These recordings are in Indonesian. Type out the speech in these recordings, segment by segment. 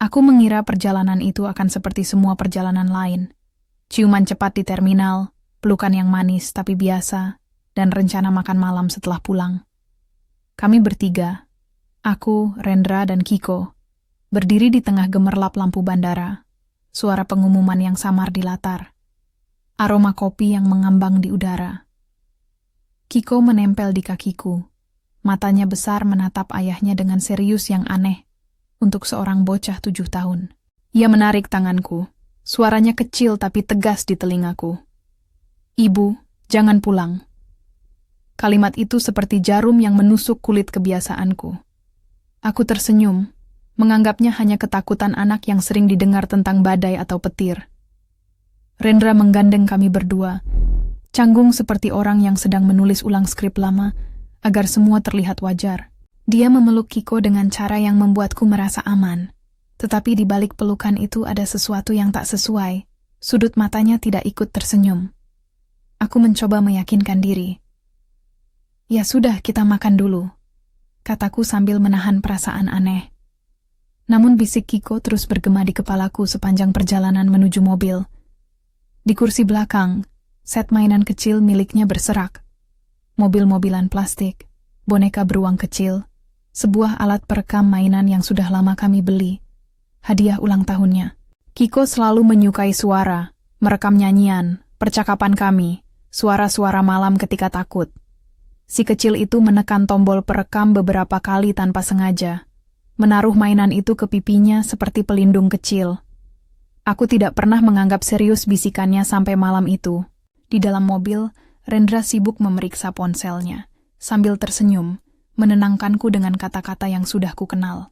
Aku mengira perjalanan itu akan seperti semua perjalanan lain. Ciuman cepat di terminal, pelukan yang manis tapi biasa, dan rencana makan malam setelah pulang. Kami bertiga, aku, Rendra, dan Kiko, berdiri di tengah gemerlap lampu bandara, suara pengumuman yang samar di latar, aroma kopi yang mengambang di udara. Kiko menempel di kakiku, matanya besar menatap ayahnya dengan serius yang aneh untuk seorang bocah 7 tahun. Ia menarik tanganku, suaranya kecil tapi tegas di telingaku. "Ibu, jangan pulang." Kalimat itu seperti jarum yang menusuk kulit kebiasaanku. Aku tersenyum, menganggapnya hanya ketakutan anak yang sering didengar tentang badai atau petir. Rendra menggandeng kami berdua, canggung seperti orang yang sedang menulis ulang skrip lama agar semua terlihat wajar. Dia memeluk Kiko dengan cara yang membuatku merasa aman. Tetapi di balik pelukan itu ada sesuatu yang tak sesuai. Sudut matanya tidak ikut tersenyum. Aku mencoba meyakinkan diri. "Ya sudah, kita makan dulu," kataku sambil menahan perasaan aneh. Namun bisik Kiko terus bergema di kepalaku sepanjang perjalanan menuju mobil. Di kursi belakang, set mainan kecil miliknya berserak. Mobil-mobilan plastik, boneka beruang kecil, sebuah alat perekam mainan yang sudah lama kami beli. Hadiah ulang tahunnya. Kiko selalu menyukai suara, merekam nyanyian, percakapan kami, suara-suara malam ketika takut. Si kecil itu menekan tombol perekam beberapa kali tanpa sengaja, menaruh mainan itu ke pipinya seperti pelindung kecil. Aku tidak pernah menganggap serius bisikannya sampai malam itu. Di dalam mobil, Rendra sibuk memeriksa ponselnya, sambil tersenyum, menenangkanku dengan kata-kata yang sudah kukenal.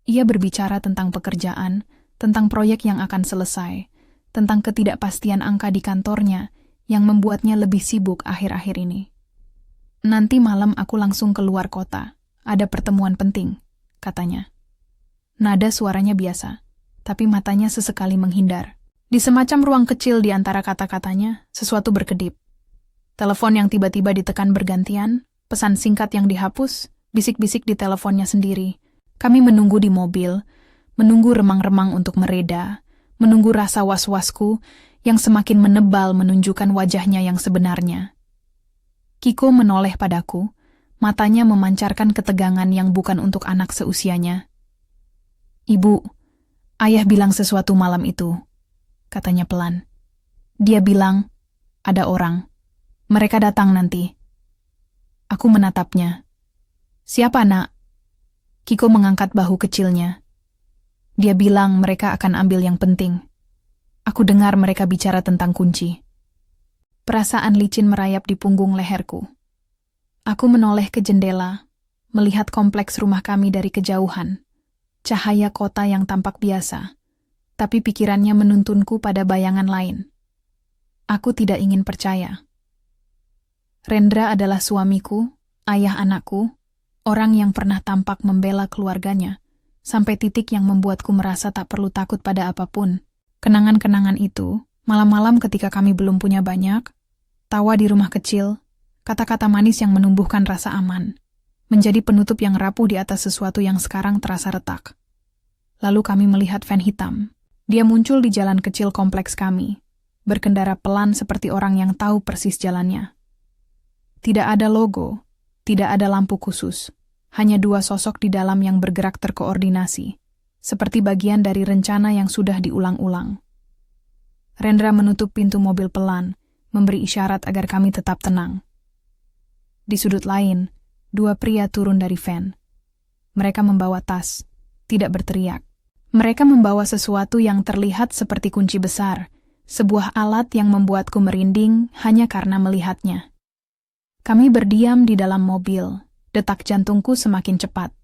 Ia berbicara tentang pekerjaan, tentang proyek yang akan selesai, tentang ketidakpastian angka di kantornya yang membuatnya lebih sibuk akhir-akhir ini. "Nanti malam aku langsung keluar kota, ada pertemuan penting," katanya. Nada suaranya biasa, tapi matanya sesekali menghindar. Di semacam ruang kecil di antara kata-katanya, sesuatu berkedip. Telepon yang tiba-tiba ditekan bergantian, pesan singkat yang dihapus, bisik-bisik di teleponnya sendiri. Kami menunggu di mobil, menunggu remang-remang untuk mereda, menunggu rasa was-wasku yang semakin menebal menunjukkan wajahnya yang sebenarnya. Kiko menoleh padaku, matanya memancarkan ketegangan yang bukan untuk anak seusianya. "Ibu, ayah bilang sesuatu malam itu," katanya pelan. "Dia bilang, ada orang. Mereka datang nanti." Aku menatapnya. "Siapa, Nak?" Kiko mengangkat bahu kecilnya. "Dia bilang mereka akan ambil yang penting. Aku dengar mereka bicara tentang kunci." Perasaan licin merayap di punggung leherku. Aku menoleh ke jendela, melihat kompleks rumah kami dari kejauhan. Cahaya kota yang tampak biasa, tapi pikirannya menuntunku pada bayangan lain. Aku tidak ingin percaya. Rendra adalah suamiku, ayah anakku, orang yang pernah tampak membela keluarganya, sampai titik yang membuatku merasa tak perlu takut pada apapun. Kenangan-kenangan itu, malam-malam ketika kami belum punya banyak, tawa di rumah kecil, kata-kata manis yang menumbuhkan rasa aman, menjadi penutup yang rapuh di atas sesuatu yang sekarang terasa retak. Lalu kami melihat van hitam. Dia muncul di jalan kecil kompleks kami, berkendara pelan seperti orang yang tahu persis jalannya. Tidak ada logo, tidak ada lampu khusus, hanya dua sosok di dalam yang bergerak terkoordinasi, seperti bagian dari rencana yang sudah diulang-ulang. Rendra menutup pintu mobil pelan, memberi isyarat agar kami tetap tenang. Di sudut lain, dua pria turun dari van. Mereka membawa tas, tidak berteriak. Mereka membawa sesuatu yang terlihat seperti kunci besar, sebuah alat yang membuatku merinding hanya karena melihatnya. Kami berdiam di dalam mobil, detak jantungku semakin cepat.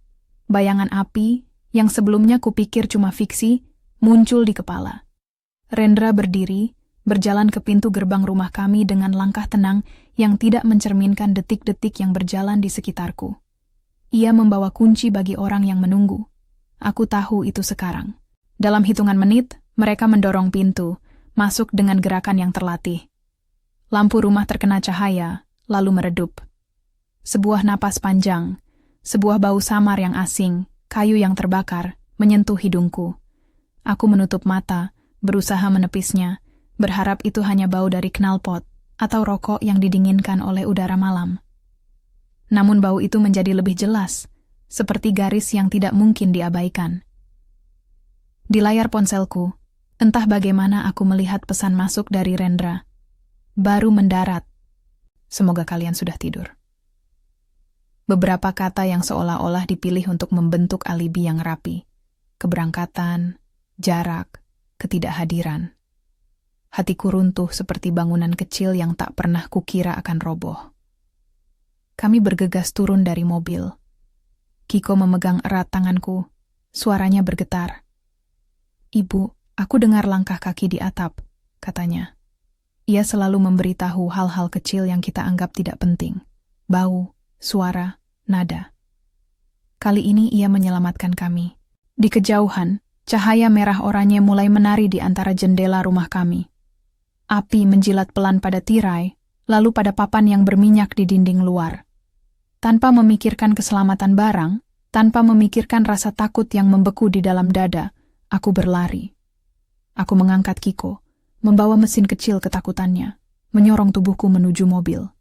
Bayangan api, yang sebelumnya kupikir cuma fiksi, muncul di kepala. Rendra berdiri, berjalan ke pintu gerbang rumah kami dengan langkah tenang yang tidak mencerminkan detik-detik yang berjalan di sekitarku. Ia membawa kunci bagi orang yang menunggu. Aku tahu itu sekarang. Dalam hitungan menit, mereka mendorong pintu, masuk dengan gerakan yang terlatih. Lampu rumah terkena cahaya, lalu meredup. Sebuah napas panjang, sebuah bau samar yang asing, kayu yang terbakar, menyentuh hidungku. Aku menutup mata, berusaha menepisnya, berharap itu hanya bau dari knalpot atau rokok yang didinginkan oleh udara malam. Namun bau itu menjadi lebih jelas, seperti garis yang tidak mungkin diabaikan. Di layar ponselku, entah bagaimana aku melihat pesan masuk dari Rendra. Baru mendarat. Semoga kalian sudah tidur. Beberapa kata yang seolah-olah dipilih untuk membentuk alibi yang rapi. Keberangkatan, jarak, ketidakhadiran. Hatiku runtuh seperti bangunan kecil yang tak pernah kukira akan roboh. Kami bergegas turun dari mobil. Kiko memegang erat tanganku, suaranya bergetar. "Ibu, aku dengar langkah kaki di atap," katanya. Ia selalu memberitahu hal-hal kecil yang kita anggap tidak penting. Bau, suara, nada. Kali ini ia menyelamatkan kami. Di kejauhan, cahaya merah oranye mulai menari di antara jendela rumah kami. Api menjilat pelan pada tirai, lalu pada papan yang berminyak di dinding luar. Tanpa memikirkan keselamatan barang, tanpa memikirkan rasa takut yang membeku di dalam dada, aku berlari. Aku mengangkat Kiko, membawa mesin kecil ketakutannya, menyorong tubuhku menuju mobil.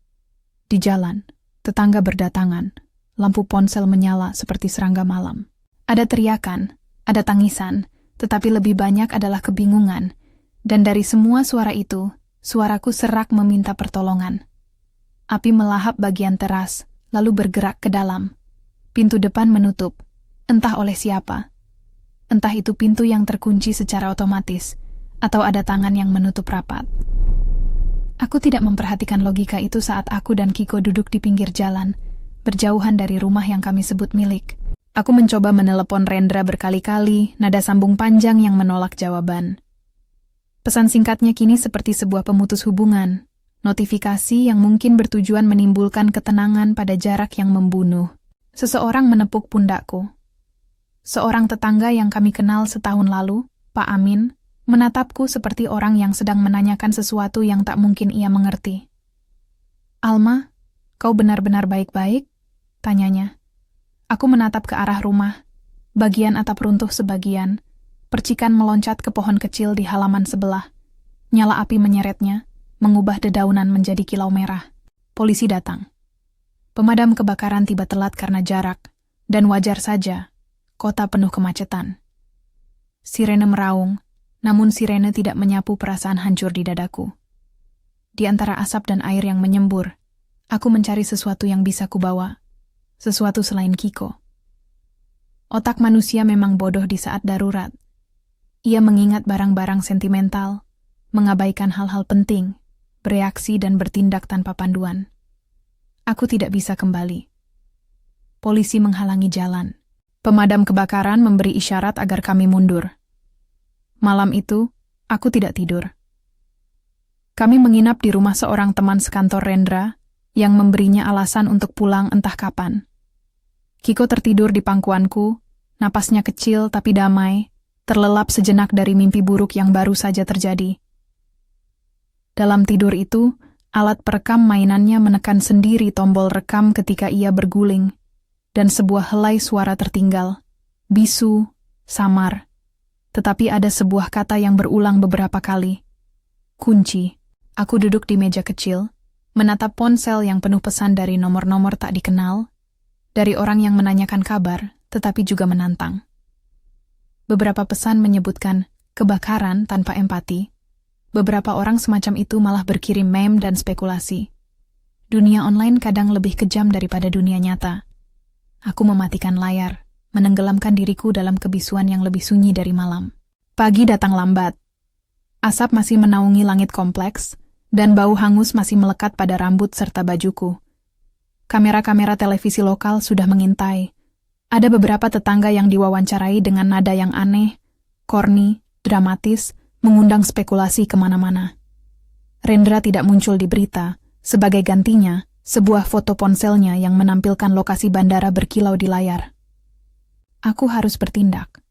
Di jalan, tetangga berdatangan, lampu ponsel menyala seperti serangga malam. Ada teriakan, ada tangisan, tetapi lebih banyak adalah kebingungan. Dan dari semua suara itu, suaraku serak meminta pertolongan. Api melahap bagian teras, lalu bergerak ke dalam. Pintu depan menutup, entah oleh siapa. Entah itu pintu yang terkunci secara otomatis, atau ada tangan yang menutup rapat. Aku tidak memperhatikan logika itu saat aku dan Kiko duduk di pinggir jalan, berjauhan dari rumah yang kami sebut milik. Aku mencoba menelepon Rendra berkali-kali, nada sambung panjang yang menolak jawaban. Pesan singkatnya kini seperti sebuah pemutus hubungan, notifikasi yang mungkin bertujuan menimbulkan ketenangan pada jarak yang membunuh. Seseorang menepuk pundakku. Seorang tetangga yang kami kenal setahun lalu, Pak Amin, menatapku seperti orang yang sedang menanyakan sesuatu yang tak mungkin ia mengerti. "Alma, kau benar-benar baik-baik?" tanyanya. Aku menatap ke arah rumah, bagian atap runtuh sebagian, percikan meloncat ke pohon kecil di halaman sebelah. Nyala api menyeretnya, mengubah dedaunan menjadi kilau merah. Polisi datang. Pemadam kebakaran tiba telat karena jarak, dan wajar saja, kota penuh kemacetan. Sirene meraung, namun sirene tidak menyapu perasaan hancur di dadaku. Di antara asap dan air yang menyembur, aku mencari sesuatu yang bisa kubawa, sesuatu selain Kiko. Otak manusia memang bodoh di saat darurat. Ia mengingat barang-barang sentimental, mengabaikan hal-hal penting, bereaksi dan bertindak tanpa panduan. Aku tidak bisa kembali. Polisi menghalangi jalan. Pemadam kebakaran memberi isyarat agar kami mundur. Malam itu, aku tidak tidur. Kami menginap di rumah seorang teman sekantor Rendra yang memberinya alasan untuk pulang entah kapan. Kiko tertidur di pangkuanku, napasnya kecil tapi damai, terlelap sejenak dari mimpi buruk yang baru saja terjadi. Dalam tidur itu, alat perekam mainannya menekan sendiri tombol rekam ketika ia berguling, dan sebuah helai suara tertinggal, bisu, samar. Tetapi ada sebuah kata yang berulang beberapa kali. Kunci. Aku duduk di meja kecil, menatap ponsel yang penuh pesan dari nomor-nomor tak dikenal, dari orang yang menanyakan kabar, tetapi juga menantang. Beberapa pesan menyebutkan kebakaran tanpa empati. Beberapa orang semacam itu malah berkirim meme dan spekulasi. Dunia online kadang lebih kejam daripada dunia nyata. Aku mematikan layar, menenggelamkan diriku dalam kebisuan yang lebih sunyi dari malam. Pagi datang lambat. Asap masih menaungi langit kompleks, dan bau hangus masih melekat pada rambut serta bajuku. Kamera-kamera televisi lokal sudah mengintai. Ada beberapa tetangga yang diwawancarai dengan nada yang aneh, corny, dramatis, mengundang spekulasi kemana-mana. Rendra tidak muncul di berita. Sebagai gantinya, sebuah foto ponselnya yang menampilkan lokasi bandara berkilau di layar. Aku harus bertindak.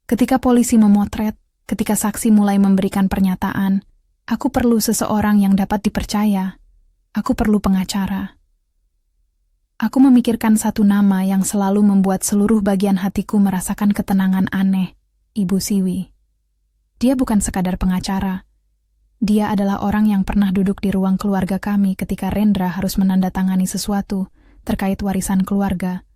Ketika polisi memotret, ketika saksi mulai memberikan pernyataan, aku perlu seseorang yang dapat dipercaya. Aku perlu pengacara. Aku memikirkan satu nama yang selalu membuat seluruh bagian hatiku merasakan ketenangan aneh, Ibu Siwi. Dia bukan sekadar pengacara. Dia adalah orang yang pernah duduk di ruang keluarga kami ketika Rendra harus menandatangani sesuatu terkait warisan keluarga.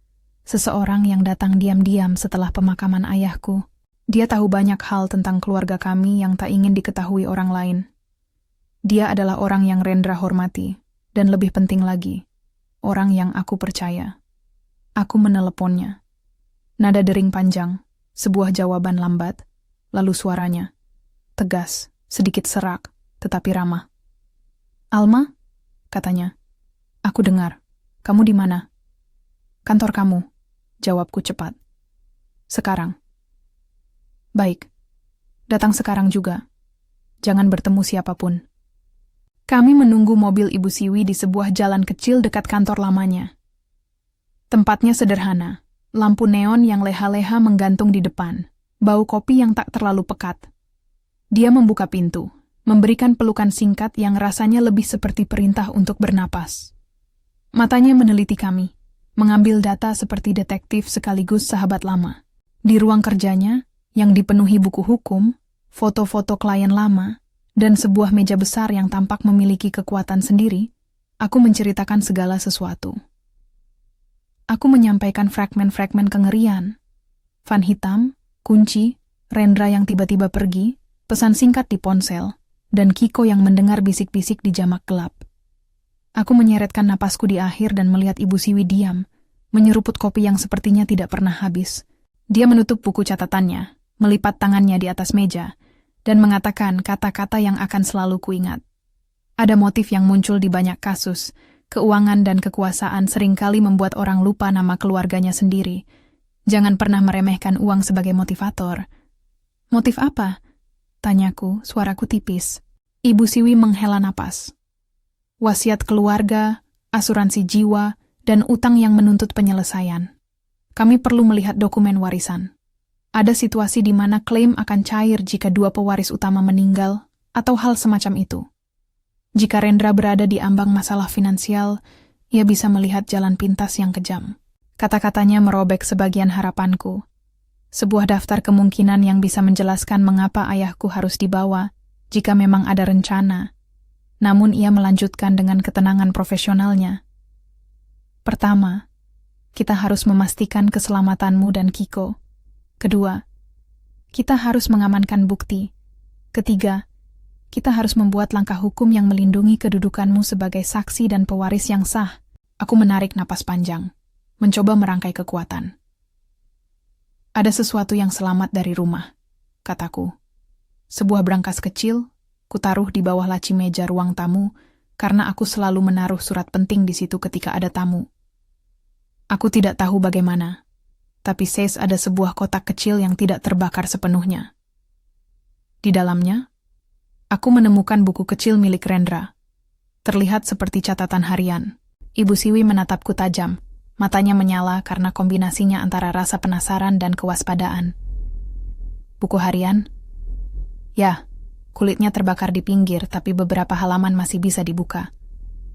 Seseorang yang datang diam-diam setelah pemakaman ayahku. Dia tahu banyak hal tentang keluarga kami yang tak ingin diketahui orang lain. Dia adalah orang yang Rendra hormati, dan lebih penting lagi, orang yang aku percaya. Aku meneleponnya. Nada dering panjang, sebuah jawaban lambat, lalu suaranya. Tegas, sedikit serak, tetapi ramah. "Alma?" katanya. "Aku dengar. Kamu di mana?" "Kantor kamu," jawabku cepat. "Sekarang." "Baik. Datang sekarang juga. Jangan bertemu siapapun." Kami menunggu mobil Ibu Siwi di sebuah jalan kecil dekat kantor lamanya. Tempatnya sederhana, lampu neon yang leha-leha menggantung di depan, bau kopi yang tak terlalu pekat. Dia membuka pintu, memberikan pelukan singkat yang rasanya lebih seperti perintah untuk bernapas. Matanya meneliti kami, mengambil data seperti detektif sekaligus sahabat lama. Di ruang kerjanya, yang dipenuhi buku hukum, foto-foto klien lama, dan sebuah meja besar yang tampak memiliki kekuatan sendiri, aku menceritakan segala sesuatu. Aku menyampaikan fragmen-fragmen kengerian. Van hitam, kunci, Rendra yang tiba-tiba pergi, pesan singkat di ponsel, dan Kiko yang mendengar bisik-bisik di jamak gelap. Aku menyeretkan napasku di akhir dan melihat Ibu Siwi diam, menyeruput kopi yang sepertinya tidak pernah habis. Dia menutup buku catatannya, melipat tangannya di atas meja, dan mengatakan kata-kata yang akan selalu kuingat. Ada motif yang muncul di banyak kasus. Keuangan dan kekuasaan seringkali membuat orang lupa nama keluarganya sendiri. Jangan pernah meremehkan uang sebagai motivator. "Motif apa?" tanyaku, suaraku tipis. Ibu Siwi menghela napas. "Wasiat keluarga, asuransi jiwa, dan utang yang menuntut penyelesaian. Kami perlu melihat dokumen warisan. Ada situasi di mana klaim akan cair jika dua pewaris utama meninggal, atau hal semacam itu. Jika Rendra berada di ambang masalah finansial, ia bisa melihat jalan pintas yang kejam." Kata-katanya merobek sebagian harapanku. Sebuah daftar kemungkinan yang bisa menjelaskan mengapa ayahku harus dibawa, jika memang ada rencana. Namun ia melanjutkan dengan ketenangan profesionalnya. "Pertama, kita harus memastikan keselamatanmu dan Kiko. Kedua, kita harus mengamankan bukti. Ketiga, kita harus membuat langkah hukum yang melindungi kedudukanmu sebagai saksi dan pewaris yang sah." Aku menarik napas panjang, mencoba merangkai kekuatan. "Ada sesuatu yang selamat dari rumah," kataku. "Sebuah brankas kecil, kutaruh di bawah laci meja ruang tamu, karena aku selalu menaruh surat penting di situ ketika ada tamu. Aku tidak tahu bagaimana, tapi Ses ada sebuah kotak kecil yang tidak terbakar sepenuhnya. Di dalamnya, aku menemukan buku kecil milik Rendra. Terlihat seperti catatan harian." Ibu Siwi menatapku tajam, matanya menyala karena kombinasinya antara rasa penasaran dan kewaspadaan. "Buku harian?" "Ya, kulitnya terbakar di pinggir, tapi beberapa halaman masih bisa dibuka.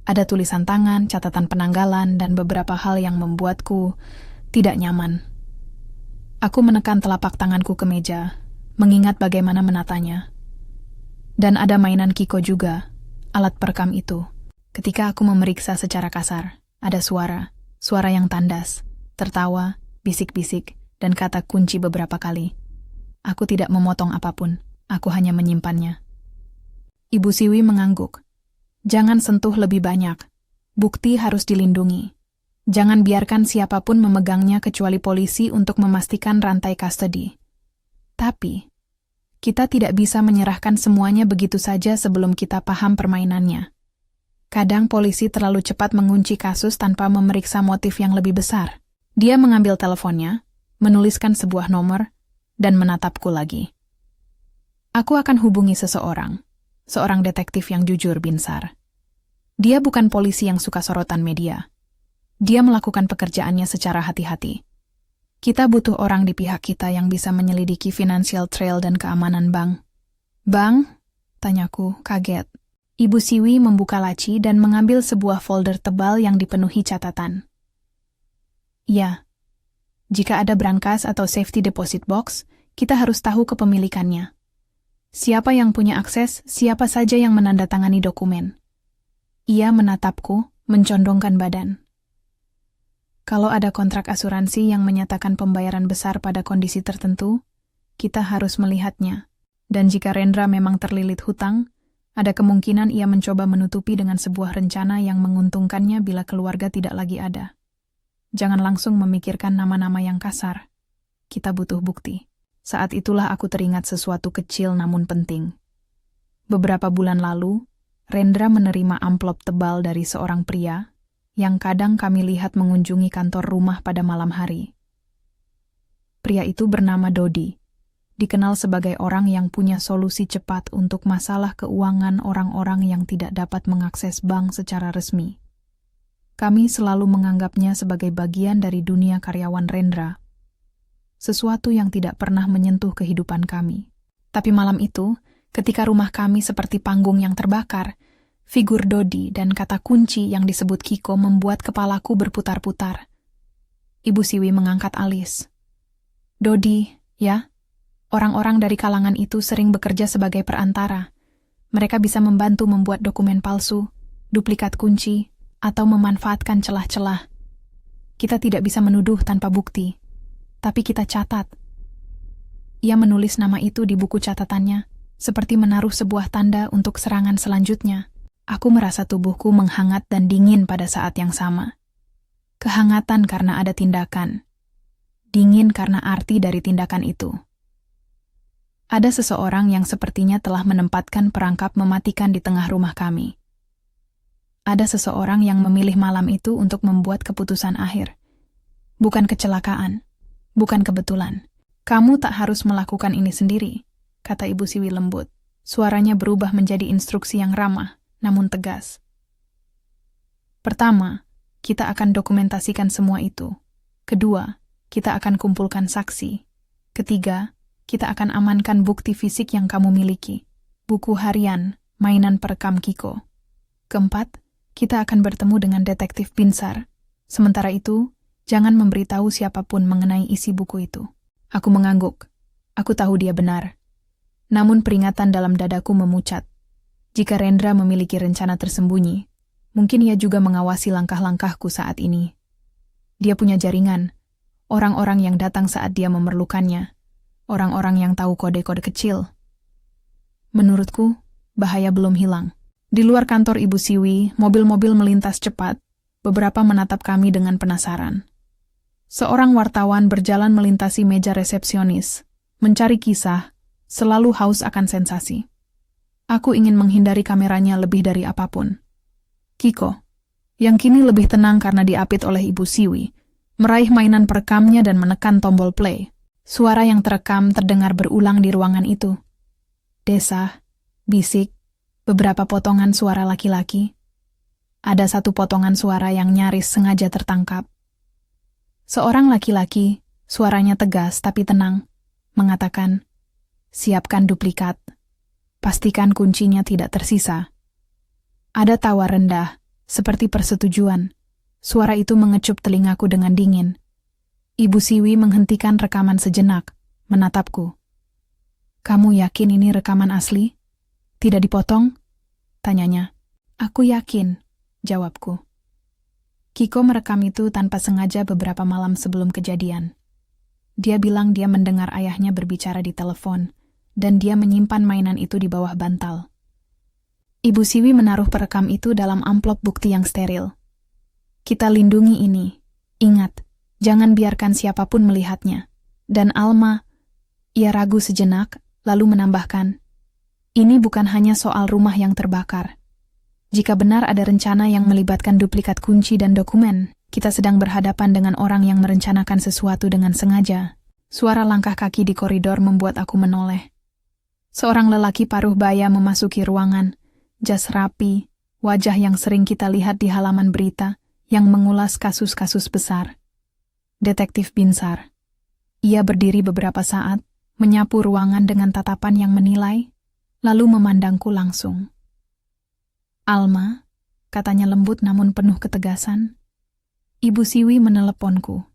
Ada tulisan tangan, catatan penanggalan, dan beberapa hal yang membuatku tidak nyaman." Aku menekan telapak tanganku ke meja, mengingat bagaimana menatanya. Dan ada mainan Kiko juga, alat perekam itu. Ketika aku memeriksa secara kasar, ada suara yang tandas, tertawa, bisik-bisik, dan kata kunci beberapa kali. Aku tidak memotong apapun, aku hanya menyimpannya. Ibu Siwi mengangguk. "Jangan sentuh lebih banyak. Bukti harus dilindungi. Jangan biarkan siapapun memegangnya kecuali polisi untuk memastikan rantai kastedi. Tapi, kita tidak bisa menyerahkan semuanya begitu saja sebelum kita paham permainannya. Kadang polisi terlalu cepat mengunci kasus tanpa memeriksa motif yang lebih besar." Dia mengambil teleponnya, menuliskan sebuah nomor, dan menatapku lagi. "Aku akan hubungi seorang detektif yang jujur, Binsar. Dia bukan polisi yang suka sorotan media. Dia melakukan pekerjaannya secara hati-hati. Kita butuh orang di pihak kita yang bisa menyelidiki financial trail dan keamanan bank." "Bank?" tanyaku, kaget. Ibu Siwi membuka laci dan mengambil sebuah folder tebal yang dipenuhi catatan. Ya, jika ada brankas atau safety deposit box, kita harus tahu kepemilikannya. Siapa yang punya akses, siapa saja yang menandatangani dokumen. Ia menatapku, mencondongkan badan. Kalau ada kontrak asuransi yang menyatakan pembayaran besar pada kondisi tertentu, kita harus melihatnya. Dan jika Rendra memang terlilit hutang, ada kemungkinan ia mencoba menutupi dengan sebuah rencana yang menguntungkannya bila keluarga tidak lagi ada. Jangan langsung memikirkan nama-nama yang kasar. Kita butuh bukti. Saat itulah aku teringat sesuatu kecil namun penting. Beberapa bulan lalu, Rendra menerima amplop tebal dari seorang pria yang kadang kami lihat mengunjungi kantor rumah pada malam hari. Pria itu bernama Dodi, dikenal sebagai orang yang punya solusi cepat untuk masalah keuangan orang-orang yang tidak dapat mengakses bank secara resmi. Kami selalu menganggapnya sebagai bagian dari dunia karyawan Rendra, sesuatu yang tidak pernah menyentuh kehidupan kami. Tapi malam itu, ketika rumah kami seperti panggung yang terbakar, figur Dodi dan kata kunci yang disebut Kiko membuat kepalaku berputar-putar. Ibu Siwi mengangkat alis. Dodi, ya? Orang-orang dari kalangan itu sering bekerja sebagai perantara. Mereka bisa membantu membuat dokumen palsu, duplikat kunci, atau memanfaatkan celah-celah. Kita tidak bisa menuduh tanpa bukti, tapi kita catat. Ia menulis nama itu di buku catatannya, seperti menaruh sebuah tanda untuk serangan selanjutnya. Aku merasa tubuhku menghangat dan dingin pada saat yang sama. Kehangatan karena ada tindakan. Dingin karena arti dari tindakan itu. Ada seseorang yang sepertinya telah menempatkan perangkap mematikan di tengah rumah kami. Ada seseorang yang memilih malam itu untuk membuat keputusan akhir. Bukan kecelakaan, bukan kebetulan. Kamu tak harus melakukan ini sendiri, kata Ibu Siwi lembut. Suaranya berubah menjadi instruksi yang ramah, namun tegas. Pertama, kita akan dokumentasikan semua itu. Kedua, kita akan kumpulkan saksi. Ketiga, kita akan amankan bukti fisik yang kamu miliki. Buku harian, mainan perekam Kiko. Keempat, kita akan bertemu dengan detektif Binsar. Sementara itu, jangan memberitahu siapapun mengenai isi buku itu. Aku mengangguk. Aku tahu dia benar. Namun peringatan dalam dadaku memucat. Jika Rendra memiliki rencana tersembunyi, mungkin ia juga mengawasi langkah-langkahku saat ini. Dia punya jaringan, orang-orang yang datang saat dia memerlukannya, orang-orang yang tahu kode-kode kecil. Menurutku, bahaya belum hilang. Di luar kantor Ibu Siwi, mobil-mobil melintas cepat, beberapa menatap kami dengan penasaran. Seorang wartawan berjalan melintasi meja resepsionis, mencari kisah, selalu haus akan sensasi. Aku ingin menghindari kameranya lebih dari apapun. Kiko, yang kini lebih tenang karena diapit oleh Ibu Siwi, meraih mainan perekamnya dan menekan tombol play. Suara yang terekam terdengar berulang di ruangan itu. Desah, bisik, beberapa potongan suara laki-laki. Ada satu potongan suara yang nyaris sengaja tertangkap. Seorang laki-laki, suaranya tegas tapi tenang, mengatakan, "Siapkan duplikat. Pastikan kuncinya tidak tersisa." Ada tawa rendah, seperti persetujuan. Suara itu mengecup telingaku dengan dingin. Ibu Siwi menghentikan rekaman sejenak, menatapku. "Kamu yakin ini rekaman asli? Tidak dipotong?" tanyanya. "Aku yakin," jawabku. Kiko merekam itu tanpa sengaja beberapa malam sebelum kejadian. Dia bilang dia mendengar ayahnya berbicara di telepon, dan dia menyimpan mainan itu di bawah bantal. Ibu Siwi menaruh perekam itu dalam amplop bukti yang steril. "Kita lindungi ini. Ingat, jangan biarkan siapapun melihatnya." Dan Alma, ia ragu sejenak, lalu menambahkan, "Ini bukan hanya soal rumah yang terbakar. Jika benar ada rencana yang melibatkan duplikat kunci dan dokumen, kita sedang berhadapan dengan orang yang merencanakan sesuatu dengan sengaja." Suara langkah kaki di koridor membuat aku menoleh. Seorang lelaki paruh baya memasuki ruangan, jas rapi, wajah yang sering kita lihat di halaman berita yang mengulas kasus-kasus besar. Detektif Binsar. Ia berdiri beberapa saat, menyapu ruangan dengan tatapan yang menilai, lalu memandangku langsung. "Alma," katanya lembut namun penuh ketegasan. "Ibu Siwi meneleponku.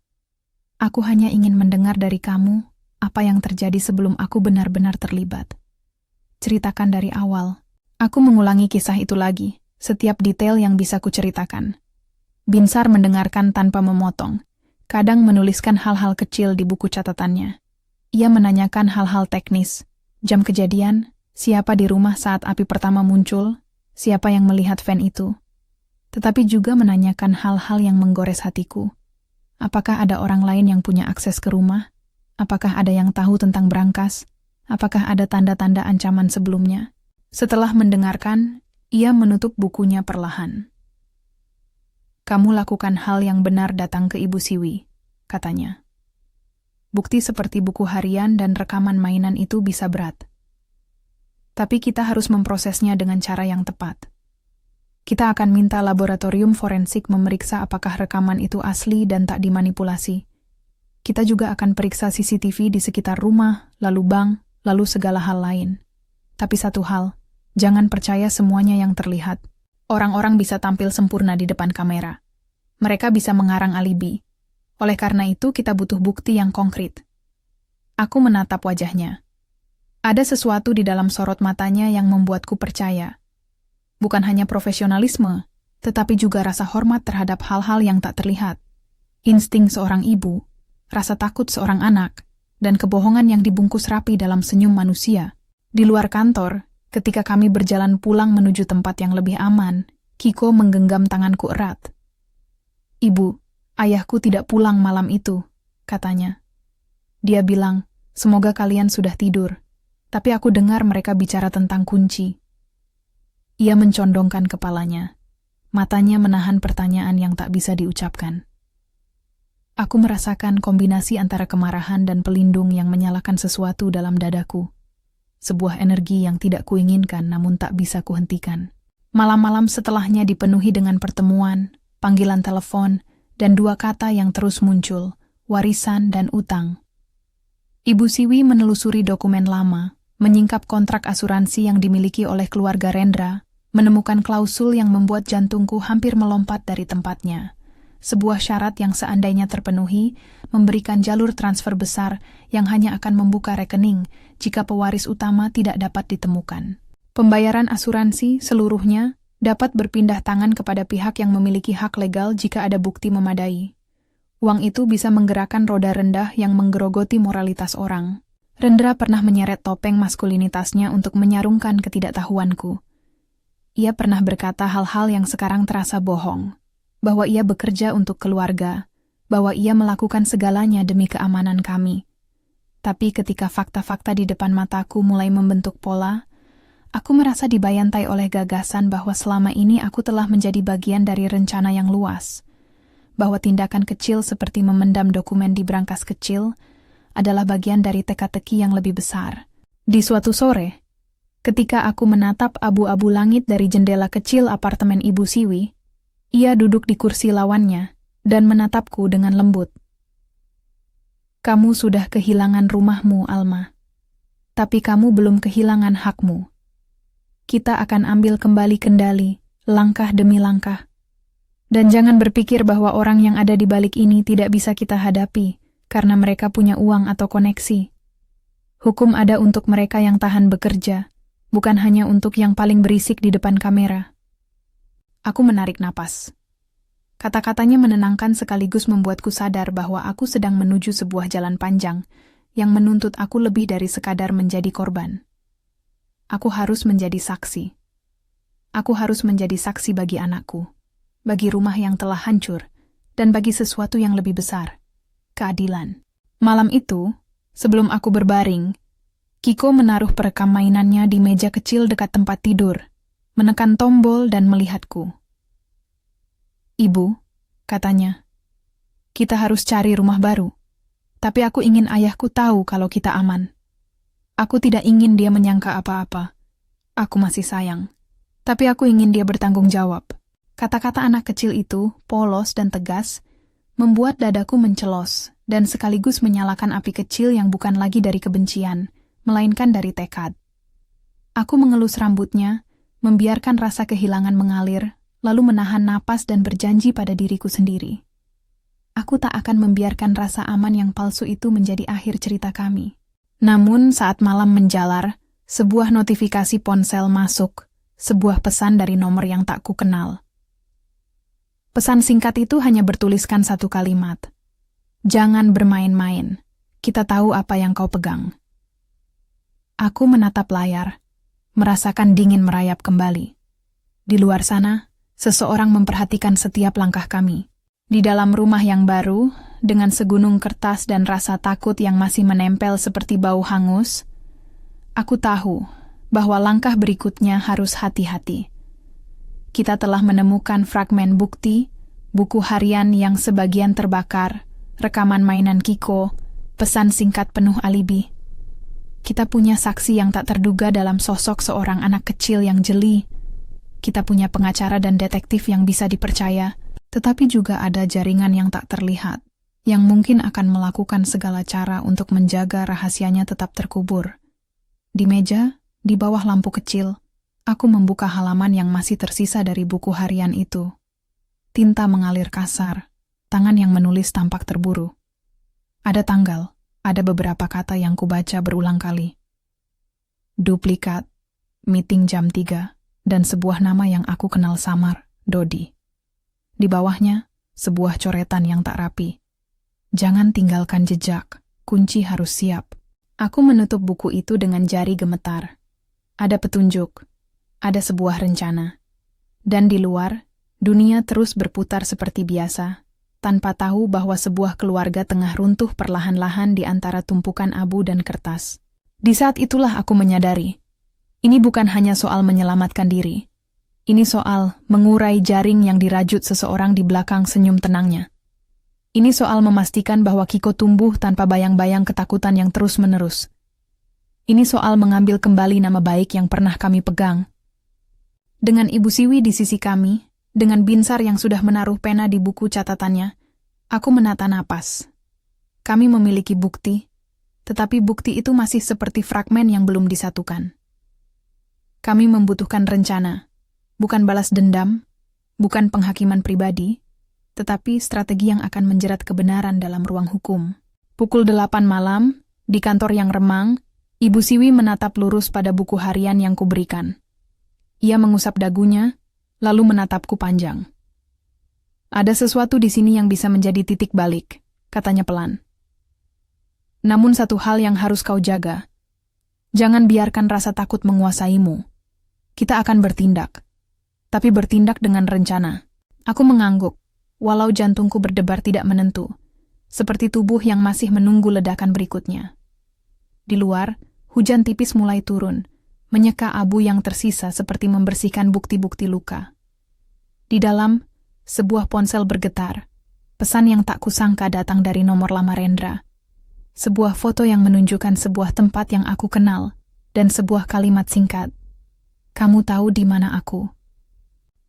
Aku hanya ingin mendengar dari kamu apa yang terjadi sebelum aku benar-benar terlibat. Ceritakan dari awal. Aku mengulangi kisah itu lagi, setiap detail yang bisa kuceritakan. Binsar mendengarkan tanpa memotong, kadang menuliskan hal-hal kecil di buku catatannya. Ia menanyakan hal-hal teknis, jam kejadian, siapa di rumah saat api pertama muncul, siapa yang melihat fan itu. Tetapi juga menanyakan hal-hal yang menggores hatiku. Apakah ada orang lain yang punya akses ke rumah? Apakah ada yang tahu tentang berangkas? Apakah ada tanda-tanda ancaman sebelumnya? Setelah mendengarkan, ia menutup bukunya perlahan. Kamu lakukan hal yang benar datang ke Ibu Siwi, katanya. Bukti seperti buku harian dan rekaman mainan itu bisa berat. Tapi kita harus memprosesnya dengan cara yang tepat. Kita akan minta laboratorium forensik memeriksa apakah rekaman itu asli dan tak dimanipulasi. Kita juga akan periksa CCTV di sekitar rumah, lalu bank, lalu segala hal lain. Tapi satu hal, jangan percaya semuanya yang terlihat. Orang-orang bisa tampil sempurna di depan kamera. Mereka bisa mengarang alibi. Oleh karena itu, kita butuh bukti yang konkret. Aku menatap wajahnya. Ada sesuatu di dalam sorot matanya yang membuatku percaya. Bukan hanya profesionalisme, tetapi juga rasa hormat terhadap hal-hal yang tak terlihat. Insting seorang ibu, rasa takut seorang anak, dan kebohongan yang dibungkus rapi dalam senyum manusia. Di luar kantor, ketika kami berjalan pulang menuju tempat yang lebih aman, Kiko menggenggam tanganku erat. Ibu, ayahku tidak pulang malam itu, katanya. Dia bilang, semoga kalian sudah tidur, tapi aku dengar mereka bicara tentang kunci. Ia mencondongkan kepalanya, matanya menahan pertanyaan yang tak bisa diucapkan. Aku merasakan kombinasi antara kemarahan dan pelindung yang menyalakan sesuatu dalam dadaku. Sebuah energi yang tidak kuinginkan namun tak bisa kuhentikan. Malam-malam setelahnya dipenuhi dengan pertemuan, panggilan telepon, dan dua kata yang terus muncul, warisan dan utang. Ibu Siwi menelusuri dokumen lama, menyingkap kontrak asuransi yang dimiliki oleh keluarga Rendra, menemukan klausul yang membuat jantungku hampir melompat dari tempatnya. Sebuah syarat yang seandainya terpenuhi, memberikan jalur transfer besar yang hanya akan membuka rekening jika pewaris utama tidak dapat ditemukan. Pembayaran asuransi seluruhnya dapat berpindah tangan kepada pihak yang memiliki hak legal jika ada bukti memadai. Uang itu bisa menggerakkan roda rendah yang menggerogoti moralitas orang. Rendra pernah menyeret topeng maskulinitasnya untuk menyarungkan ketidaktahuanku. Ia pernah berkata hal-hal yang sekarang terasa bohong. Bahwa ia bekerja untuk keluarga, bahwa ia melakukan segalanya demi keamanan kami. Tapi ketika fakta-fakta di depan mataku mulai membentuk pola, aku merasa dibayantai oleh gagasan bahwa selama ini aku telah menjadi bagian dari rencana yang luas. Bahwa tindakan kecil seperti memendam dokumen di brankas kecil adalah bagian dari teka-teki yang lebih besar. Di suatu sore, ketika aku menatap abu-abu langit dari jendela kecil apartemen Ibu Siwi, ia duduk di kursi lawannya dan menatapku dengan lembut. Kamu sudah kehilangan rumahmu, Alma. Tapi kamu belum kehilangan hakmu. Kita akan ambil kembali kendali, langkah demi langkah. Dan jangan berpikir bahwa orang yang ada di balik ini tidak bisa kita hadapi, karena mereka punya uang atau koneksi. Hukum ada untuk mereka yang tahan bekerja, bukan hanya untuk yang paling berisik di depan kamera. Aku menarik napas. Kata-katanya menenangkan sekaligus membuatku sadar bahwa aku sedang menuju sebuah jalan panjang yang menuntut aku lebih dari sekadar menjadi korban. Aku harus menjadi saksi. Aku harus menjadi saksi bagi anakku, bagi rumah yang telah hancur, dan bagi sesuatu yang lebih besar, keadilan. Malam itu, sebelum aku berbaring, Kiko menaruh perekam mainannya di meja kecil dekat tempat tidur, menekan tombol dan melihatku. Ibu, katanya, kita harus cari rumah baru. Tapi aku ingin ayahku tahu kalau kita aman. Aku tidak ingin dia menyangka apa-apa. Aku masih sayang. Tapi aku ingin dia bertanggung jawab. Kata-kata anak kecil itu, polos dan tegas, membuat dadaku mencelos dan sekaligus menyalakan api kecil yang bukan lagi dari kebencian, melainkan dari tekad. Aku mengelus rambutnya, membiarkan rasa kehilangan mengalir, lalu menahan napas dan berjanji pada diriku sendiri. Aku tak akan membiarkan rasa aman yang palsu itu menjadi akhir cerita kami. Namun saat malam menjalar, sebuah notifikasi ponsel masuk, sebuah pesan dari nomor yang tak kukenal. Pesan singkat itu hanya bertuliskan satu kalimat. Jangan bermain-main, kita tahu apa yang kau pegang. Aku menatap layar, merasakan dingin merayap kembali. Di luar sana, seseorang memperhatikan setiap langkah kami. Di dalam rumah yang baru, dengan segunung kertas dan rasa takut yang masih menempel seperti bau hangus, aku tahu bahwa langkah berikutnya harus hati-hati. Kita telah menemukan fragmen bukti, buku harian yang sebagian terbakar, rekaman mainan Kiko, pesan singkat penuh alibi. Kita punya saksi yang tak terduga dalam sosok seorang anak kecil yang jeli. Kita punya pengacara dan detektif yang bisa dipercaya, tetapi juga ada jaringan yang tak terlihat, yang mungkin akan melakukan segala cara untuk menjaga rahasianya tetap terkubur. Di meja, di bawah lampu kecil, aku membuka halaman yang masih tersisa dari buku harian itu. Tinta mengalir kasar, tangan yang menulis tampak terburu. Ada tanggal, ada beberapa kata yang kubaca berulang kali. Duplikat, meeting jam 3, dan sebuah nama yang aku kenal samar, Dodi. Di bawahnya, sebuah coretan yang tak rapi. Jangan tinggalkan jejak, kunci harus siap. Aku menutup buku itu dengan jari gemetar. Ada petunjuk, ada sebuah rencana. Dan di luar, dunia terus berputar seperti biasa, tanpa tahu bahwa sebuah keluarga tengah runtuh perlahan-lahan di antara tumpukan abu dan kertas. Di saat itulah aku menyadari, ini bukan hanya soal menyelamatkan diri. Ini soal mengurai jaring yang dirajut seseorang di belakang senyum tenangnya. Ini soal memastikan bahwa Kiko tumbuh tanpa bayang-bayang ketakutan yang terus-menerus. Ini soal mengambil kembali nama baik yang pernah kami pegang. Dengan Ibu Siwi di sisi kami, dengan Binsar yang sudah menaruh pena di buku catatannya, aku menata napas. Kami memiliki bukti, tetapi bukti itu masih seperti fragmen yang belum disatukan. Kami membutuhkan rencana. Bukan balas dendam, bukan penghakiman pribadi, tetapi strategi yang akan menjerat kebenaran dalam ruang hukum. Pukul 8 malam, di kantor yang remang, Ibu Siwi menatap lurus pada buku harian yang kuberikan. Ia mengusap dagunya, lalu menatapku panjang. Ada sesuatu di sini yang bisa menjadi titik balik, katanya pelan. Namun satu hal yang harus kau jaga. Jangan biarkan rasa takut menguasaimu. Kita akan bertindak. Tapi bertindak dengan rencana. Aku mengangguk, walau jantungku berdebar tidak menentu, seperti tubuh yang masih menunggu ledakan berikutnya. Di luar, hujan tipis mulai turun, menyeka abu yang tersisa seperti membersihkan bukti-bukti luka. Di dalam, sebuah ponsel bergetar, pesan yang tak kusangka datang dari nomor lama Rendra. Sebuah foto yang menunjukkan sebuah tempat yang aku kenal, dan sebuah kalimat singkat. Kamu tahu di mana aku?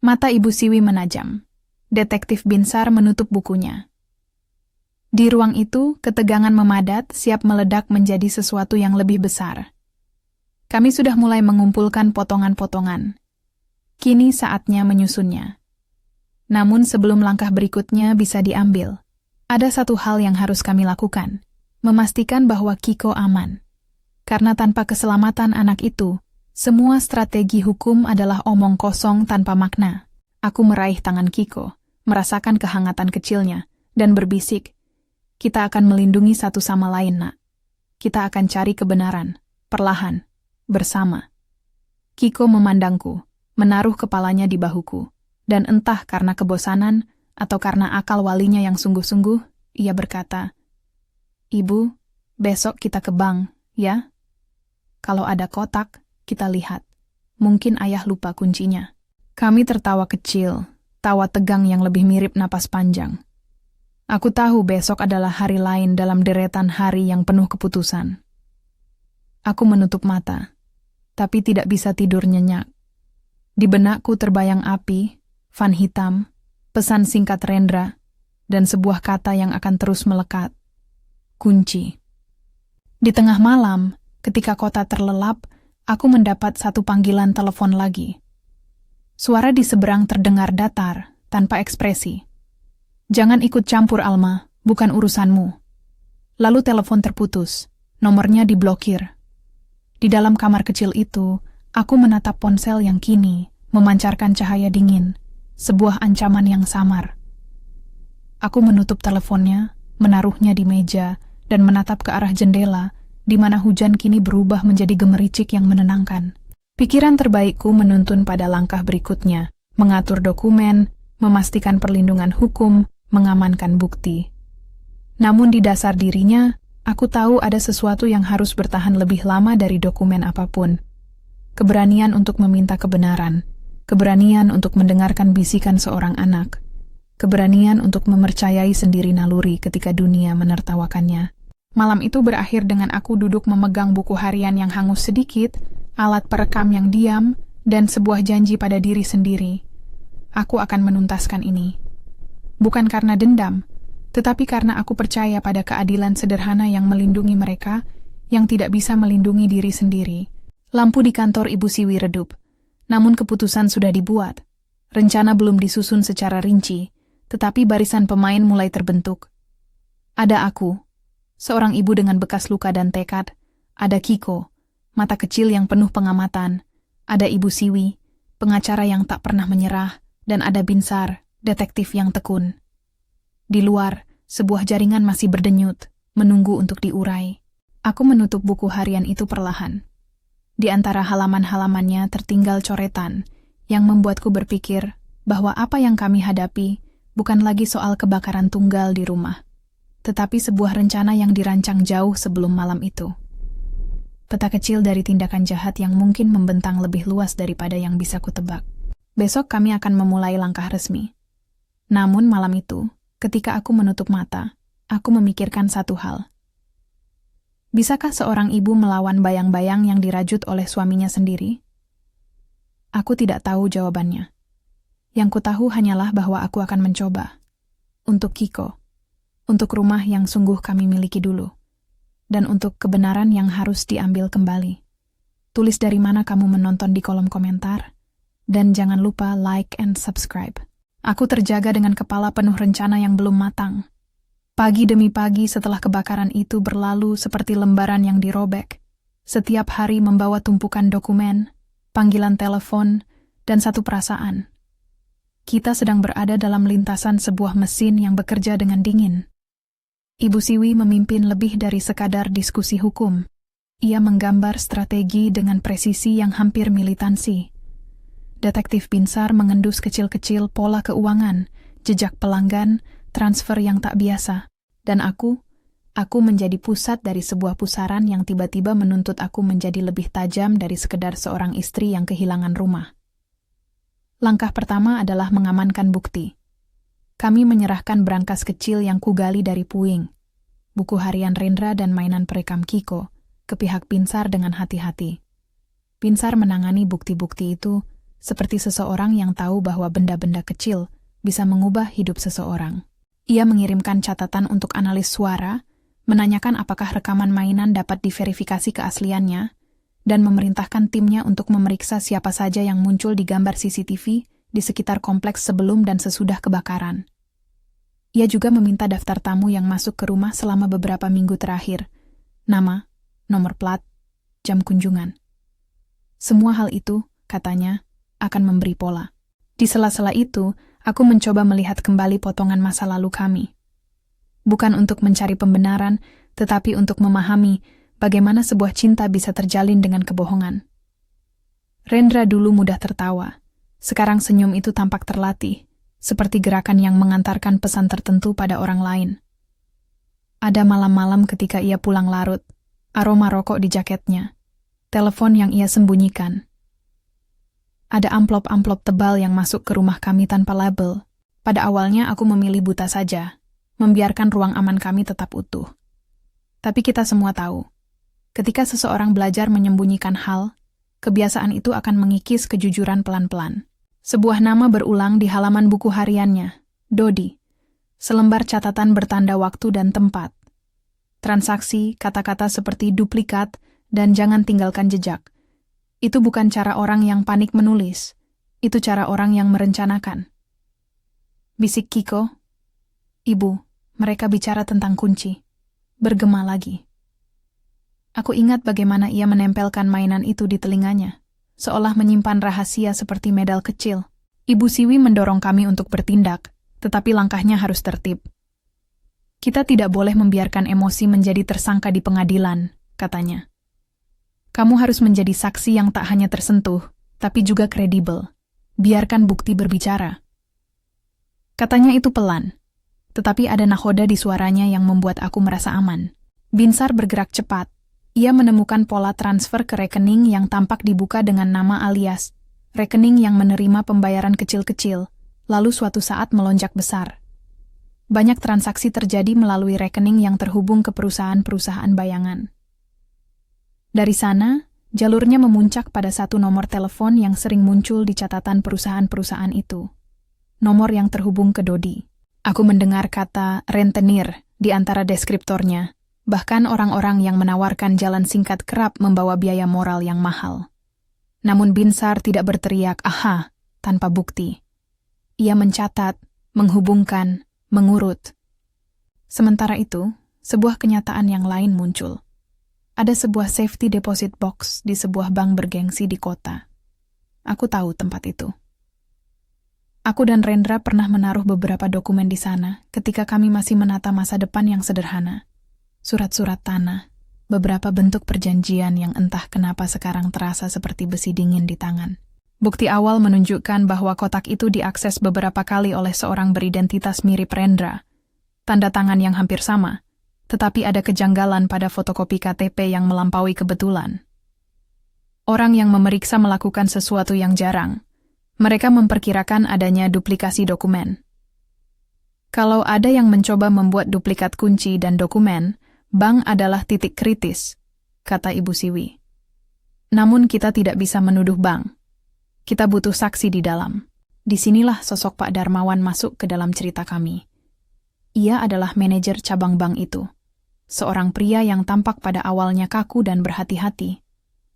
Mata Ibu Siwi menajam. Detektif Binsar menutup bukunya. Di ruang itu, ketegangan memadat, siap meledak menjadi sesuatu yang lebih besar. Kami sudah mulai mengumpulkan potongan-potongan. Kini saatnya menyusunnya. Namun sebelum langkah berikutnya bisa diambil, ada satu hal yang harus kami lakukan. Memastikan bahwa Kiko aman. Karena tanpa keselamatan anak itu, semua strategi hukum adalah omong kosong tanpa makna. Aku meraih tangan Kiko, merasakan kehangatan kecilnya, dan berbisik, kita akan melindungi satu sama lain, nak. Kita akan cari kebenaran, perlahan, bersama. Kiko memandangku, menaruh kepalanya di bahuku, dan entah karena kebosanan atau karena akal walinya yang sungguh-sungguh, ia berkata, Ibu, besok kita ke bank, ya? Kalau ada kotak, kita lihat. Mungkin ayah lupa kuncinya. Kami tertawa kecil, tawa tegang yang lebih mirip napas panjang. Aku tahu besok adalah hari lain dalam deretan hari yang penuh keputusan. Aku menutup mata, tapi tidak bisa tidur nyenyak. Di benakku terbayang api, van hitam, pesan singkat Rendra, dan sebuah kata yang akan terus melekat. Kunci. Di tengah malam, ketika kota terlelap, aku mendapat satu panggilan telepon lagi. Suara di seberang terdengar datar, tanpa ekspresi. Jangan ikut campur, Alma, bukan urusanmu. Lalu telepon terputus, nomornya diblokir. Di dalam kamar kecil itu, aku menatap ponsel yang kini memancarkan cahaya dingin, sebuah ancaman yang samar. Aku menutup teleponnya, menaruhnya di meja, dan menatap ke arah jendela, di mana hujan kini berubah menjadi gemericik yang menenangkan. Pikiran terbaikku menuntun pada langkah berikutnya, mengatur dokumen, memastikan perlindungan hukum, mengamankan bukti. Namun di dasar dirinya, aku tahu ada sesuatu yang harus bertahan lebih lama dari dokumen apapun. Keberanian untuk meminta kebenaran, keberanian untuk mendengarkan bisikan seorang anak, keberanian untuk mempercayai sendiri naluri ketika dunia menertawakannya. Malam itu berakhir dengan aku duduk memegang buku harian yang hangus sedikit, alat perekam yang diam, dan sebuah janji pada diri sendiri. Aku akan menuntaskan ini. Bukan karena dendam, tetapi karena aku percaya pada keadilan sederhana yang melindungi mereka yang tidak bisa melindungi diri sendiri. Lampu di kantor Ibu Siwi redup, namun keputusan sudah dibuat. Rencana belum disusun secara rinci, tetapi barisan pemain mulai terbentuk. Ada aku, seorang ibu dengan bekas luka dan tekad. Ada Kiko, mata kecil yang penuh pengamatan. Ada Ibu Siwi, pengacara yang tak pernah menyerah. Dan ada Binsar, detektif yang tekun. Di luar, sebuah jaringan masih berdenyut, menunggu untuk diurai. Aku menutup buku harian itu perlahan. Di antara halaman-halamannya tertinggal coretan yang membuatku berpikir bahwa apa yang kami hadapi bukan lagi soal kebakaran tunggal di rumah, tetapi sebuah rencana yang dirancang jauh sebelum malam itu. Peta kecil dari tindakan jahat yang mungkin membentang lebih luas daripada yang bisa kutebak. Besok kami akan memulai langkah resmi. Namun malam itu, ketika aku menutup mata, aku memikirkan satu hal. Bisakah seorang ibu melawan bayang-bayang yang dirajut oleh suaminya sendiri? Aku tidak tahu jawabannya. Yang kutahu hanyalah bahwa aku akan mencoba. Untuk Kiko, untuk rumah yang sungguh kami miliki dulu, dan untuk kebenaran yang harus diambil kembali. Tulis dari mana kamu menonton di kolom komentar. Dan jangan lupa like and subscribe. Aku terjaga dengan kepala penuh rencana yang belum matang. Pagi demi pagi setelah kebakaran itu berlalu seperti lembaran yang dirobek. Setiap hari membawa tumpukan dokumen, panggilan telepon, dan satu perasaan. Kita sedang berada dalam lintasan sebuah mesin yang bekerja dengan dingin. Ibu Siwi memimpin lebih dari sekadar diskusi hukum. Ia menggambar strategi dengan presisi yang hampir militansi. Detektif Binsar mengendus kecil-kecil pola keuangan, jejak pelanggan, transfer yang tak biasa. Dan aku menjadi pusat dari sebuah pusaran yang tiba-tiba menuntut aku menjadi lebih tajam dari sekedar seorang istri yang kehilangan rumah. Langkah pertama adalah mengamankan bukti. Kami menyerahkan brankas kecil yang kugali dari puing, buku harian Rendra dan mainan perekam Kiko, ke pihak Binsar dengan hati-hati. Binsar menangani bukti-bukti itu seperti seseorang yang tahu bahwa benda-benda kecil bisa mengubah hidup seseorang. Ia mengirimkan catatan untuk analis suara, menanyakan apakah rekaman mainan dapat diverifikasi keasliannya, dan memerintahkan timnya untuk memeriksa siapa saja yang muncul di gambar CCTV di sekitar kompleks sebelum dan sesudah kebakaran. Ia juga meminta daftar tamu yang masuk ke rumah selama beberapa minggu terakhir, nama, nomor plat, jam kunjungan. Semua hal itu, katanya, akan memberi pola. Di sela-sela itu, aku mencoba melihat kembali potongan masa lalu kami. Bukan untuk mencari pembenaran, tetapi untuk memahami bagaimana sebuah cinta bisa terjalin dengan kebohongan. Rendra dulu mudah tertawa. Sekarang senyum itu tampak terlatih, seperti gerakan yang mengantarkan pesan tertentu pada orang lain. Ada malam-malam ketika ia pulang larut, aroma rokok di jaketnya, telepon yang ia sembunyikan. Ada amplop-amplop tebal yang masuk ke rumah kami tanpa label. Pada awalnya aku memilih buta saja, membiarkan ruang aman kami tetap utuh. Tapi kita semua tahu, ketika seseorang belajar menyembunyikan hal, kebiasaan itu akan mengikis kejujuran pelan-pelan. Sebuah nama berulang di halaman buku hariannya, Dodi. Selembar catatan bertanda waktu dan tempat. Transaksi, kata-kata seperti duplikat, dan jangan tinggalkan jejak. Itu bukan cara orang yang panik menulis. Itu cara orang yang merencanakan. Bisik Kiko, Ibu, mereka bicara tentang kunci. Bergema lagi. Aku ingat bagaimana ia menempelkan mainan itu di telinganya, seolah menyimpan rahasia seperti medal kecil. Ibu Siwi mendorong kami untuk bertindak, tetapi langkahnya harus tertib. Kita tidak boleh membiarkan emosi menjadi tersangka di pengadilan, katanya. Kamu harus menjadi saksi yang tak hanya tersentuh, tapi juga kredibel. Biarkan bukti berbicara. Katanya itu pelan, tetapi ada nahoda di suaranya yang membuat aku merasa aman. Binsar bergerak cepat. Ia menemukan pola transfer ke rekening yang tampak dibuka dengan nama alias, rekening yang menerima pembayaran kecil-kecil, lalu suatu saat melonjak besar. Banyak transaksi terjadi melalui rekening yang terhubung ke perusahaan-perusahaan bayangan. Dari sana, jalurnya memuncak pada satu nomor telepon yang sering muncul di catatan perusahaan-perusahaan itu. Nomor yang terhubung ke Dodi. Aku mendengar kata rentenir di antara deskriptornya. Bahkan orang-orang yang menawarkan jalan singkat kerap membawa biaya moral yang mahal. Namun Binsar tidak berteriak, "Aha," tanpa bukti. Ia mencatat, menghubungkan, mengurut. Sementara itu, sebuah kenyataan yang lain muncul. Ada sebuah safety deposit box di sebuah bank bergengsi di kota. Aku tahu tempat itu. Aku dan Rendra pernah menaruh beberapa dokumen di sana ketika kami masih menata masa depan yang sederhana. Surat-surat tanah, beberapa bentuk perjanjian yang entah kenapa sekarang terasa seperti besi dingin di tangan. Bukti awal menunjukkan bahwa kotak itu diakses beberapa kali oleh seorang beridentitas mirip Rendra. Tanda tangan yang hampir sama, tetapi ada kejanggalan pada fotokopi KTP yang melampaui kebetulan. Orang yang memeriksa melakukan sesuatu yang jarang. Mereka memperkirakan adanya duplikasi dokumen. Kalau ada yang mencoba membuat duplikat kunci dan dokumen, bank adalah titik kritis, kata Ibu Siwi. Namun kita tidak bisa menuduh bank. Kita butuh saksi di dalam. Disinilah sosok Pak Darmawan masuk ke dalam cerita kami. Ia adalah manajer cabang bank itu. Seorang pria yang tampak pada awalnya kaku dan berhati-hati.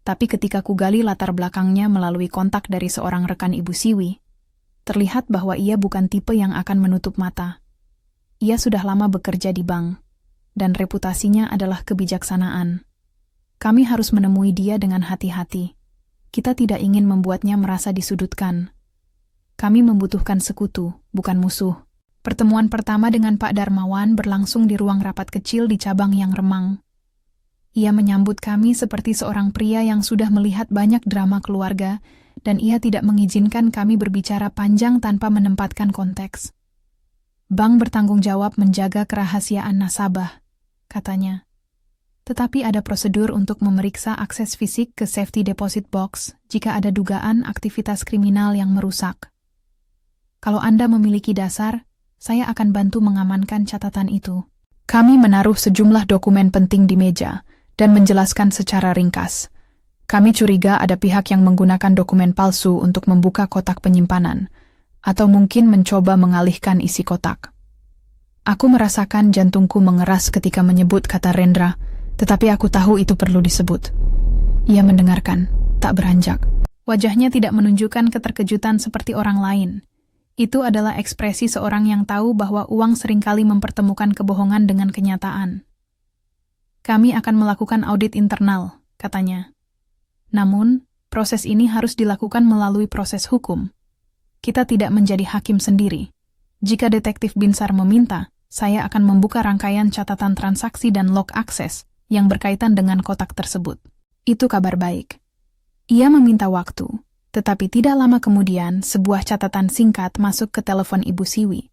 Tapi ketika kugali latar belakangnya melalui kontak dari seorang rekan Ibu Siwi, terlihat bahwa ia bukan tipe yang akan menutup mata. Ia sudah lama bekerja di bank, dan reputasinya adalah kebijaksanaan. Kami harus menemui dia dengan hati-hati. Kita tidak ingin membuatnya merasa disudutkan. Kami membutuhkan sekutu, bukan musuh. Pertemuan pertama dengan Pak Darmawan berlangsung di ruang rapat kecil di cabang yang remang. Ia menyambut kami seperti seorang pria yang sudah melihat banyak drama keluarga, dan ia tidak mengizinkan kami berbicara panjang tanpa menempatkan konteks. Bank bertanggung jawab menjaga kerahasiaan nasabah, katanya. Tetapi ada prosedur untuk memeriksa akses fisik ke safety deposit box jika ada dugaan aktivitas kriminal yang merusak. Kalau Anda memiliki dasar, saya akan bantu mengamankan catatan itu. Kami menaruh sejumlah dokumen penting di meja dan menjelaskan secara ringkas. Kami curiga ada pihak yang menggunakan dokumen palsu untuk membuka kotak penyimpanan, atau mungkin mencoba mengalihkan isi kotak. Aku merasakan jantungku mengeras ketika menyebut kata Rendra, tetapi aku tahu itu perlu disebut. Ia mendengarkan, tak beranjak. Wajahnya tidak menunjukkan keterkejutan seperti orang lain. Itu adalah ekspresi seorang yang tahu bahwa uang seringkali mempertemukan kebohongan dengan kenyataan. Kami akan melakukan audit internal, katanya. Namun, proses ini harus dilakukan melalui proses hukum. Kita tidak menjadi hakim sendiri. Jika detektif Binsar meminta, saya akan membuka rangkaian catatan transaksi dan log akses yang berkaitan dengan kotak tersebut. Itu kabar baik. Ia meminta waktu, tetapi tidak lama kemudian sebuah catatan singkat masuk ke telepon Ibu Siwi.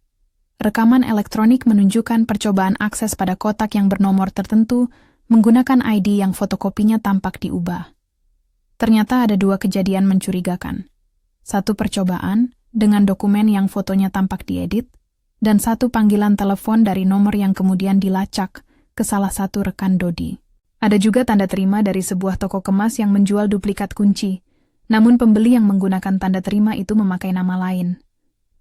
Rekaman elektronik menunjukkan percobaan akses pada kotak yang bernomor tertentu menggunakan ID yang fotokopinya tampak diubah. Ternyata ada dua kejadian mencurigakan. Satu percobaan dengan dokumen yang fotonya tampak diedit, dan satu panggilan telepon dari nomor yang kemudian dilacak ke salah satu rekan Dodi. Ada juga tanda terima dari sebuah toko kemas yang menjual duplikat kunci, namun pembeli yang menggunakan tanda terima itu memakai nama lain.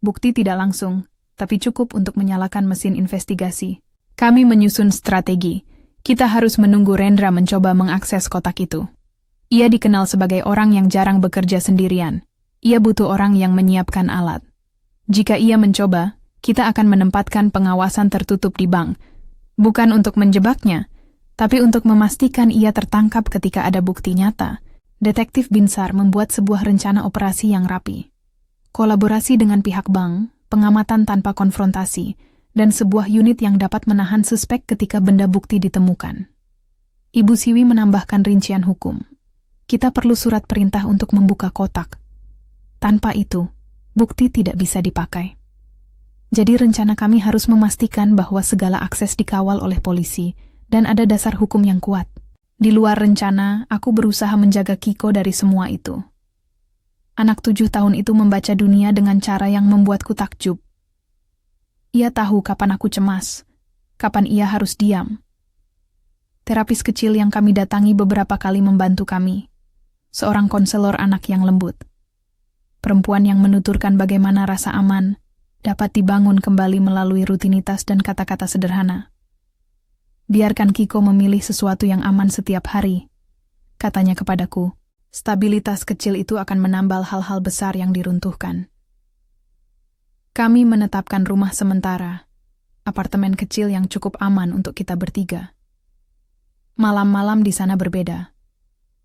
Bukti tidak langsung, tapi cukup untuk menyalakan mesin investigasi. Kami menyusun strategi. Kita harus menunggu Rendra mencoba mengakses kotak itu. Ia dikenal sebagai orang yang jarang bekerja sendirian. Ia butuh orang yang menyiapkan alat. Jika ia mencoba, Kita akan menempatkan pengawasan tertutup di bank, bukan untuk menjebaknya, tapi untuk memastikan ia tertangkap ketika ada bukti nyata. Detektif Binsar membuat sebuah rencana operasi yang rapi. Kolaborasi dengan pihak bank, pengamatan tanpa konfrontasi, dan sebuah unit yang dapat menahan suspek ketika benda bukti ditemukan. Ibu Siwi menambahkan rincian hukum. Kita perlu surat perintah untuk membuka kotak. Tanpa itu, bukti tidak bisa dipakai. Jadi rencana kami harus memastikan bahwa segala akses dikawal oleh polisi dan ada dasar hukum yang kuat. Di luar rencana, aku berusaha menjaga Kiko dari semua itu. Anak 7 tahun itu membaca dunia dengan cara yang membuatku takjub. Ia tahu kapan aku cemas, kapan ia harus diam. Terapis kecil yang kami datangi beberapa kali membantu kami. Seorang konselor anak yang lembut. Perempuan yang menuturkan bagaimana rasa aman dapat dibangun kembali melalui rutinitas dan kata-kata sederhana. Biarkan Kiko memilih sesuatu yang aman setiap hari, katanya kepadaku. Stabilitas kecil itu akan menambal hal-hal besar yang diruntuhkan. Kami menetapkan rumah sementara, apartemen kecil yang cukup aman untuk kita bertiga. Malam-malam di sana berbeda,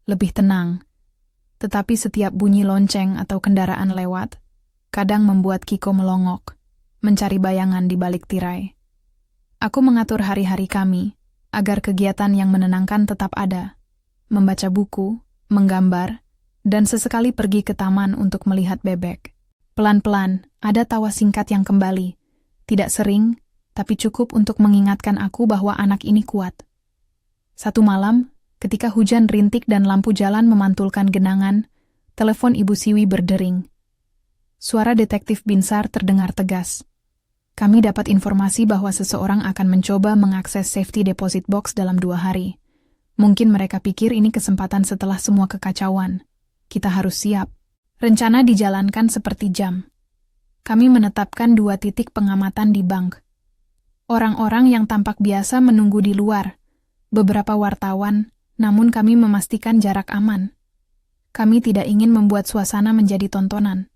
lebih tenang, tetapi setiap bunyi lonceng atau kendaraan lewat, kadang membuat Kiko melongok, mencari bayangan di balik tirai. Aku mengatur hari-hari kami, agar kegiatan yang menenangkan tetap ada. Membaca buku, menggambar, dan sesekali pergi ke taman untuk melihat bebek. Pelan-pelan, ada tawa singkat yang kembali. Tidak sering, tapi cukup untuk mengingatkan aku bahwa anak ini kuat. Satu malam, ketika hujan rintik dan lampu jalan memantulkan genangan, telepon Ibu Siwi berdering. Suara detektif Binsar terdengar tegas. Kami dapat informasi bahwa seseorang akan mencoba mengakses safety deposit box dalam 2 hari. Mungkin mereka pikir ini kesempatan setelah semua kekacauan. Kita harus siap. Rencana dijalankan seperti jam. Kami menetapkan 2 titik pengamatan di bank. Orang-orang yang tampak biasa menunggu di luar. Beberapa wartawan, namun kami memastikan jarak aman. Kami tidak ingin membuat suasana menjadi tontonan.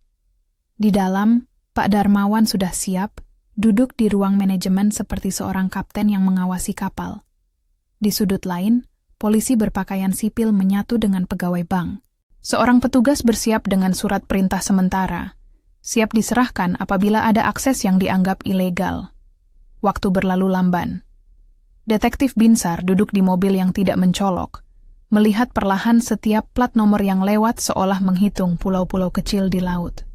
Di dalam, Pak Darmawan sudah siap, duduk di ruang manajemen seperti seorang kapten yang mengawasi kapal. Di sudut lain, polisi berpakaian sipil menyatu dengan pegawai bank. Seorang petugas bersiap dengan surat perintah sementara, siap diserahkan apabila ada akses yang dianggap ilegal. Waktu berlalu lamban. Detektif Binsar duduk di mobil yang tidak mencolok, melihat perlahan setiap plat nomor yang lewat seolah menghitung pulau-pulau kecil di laut.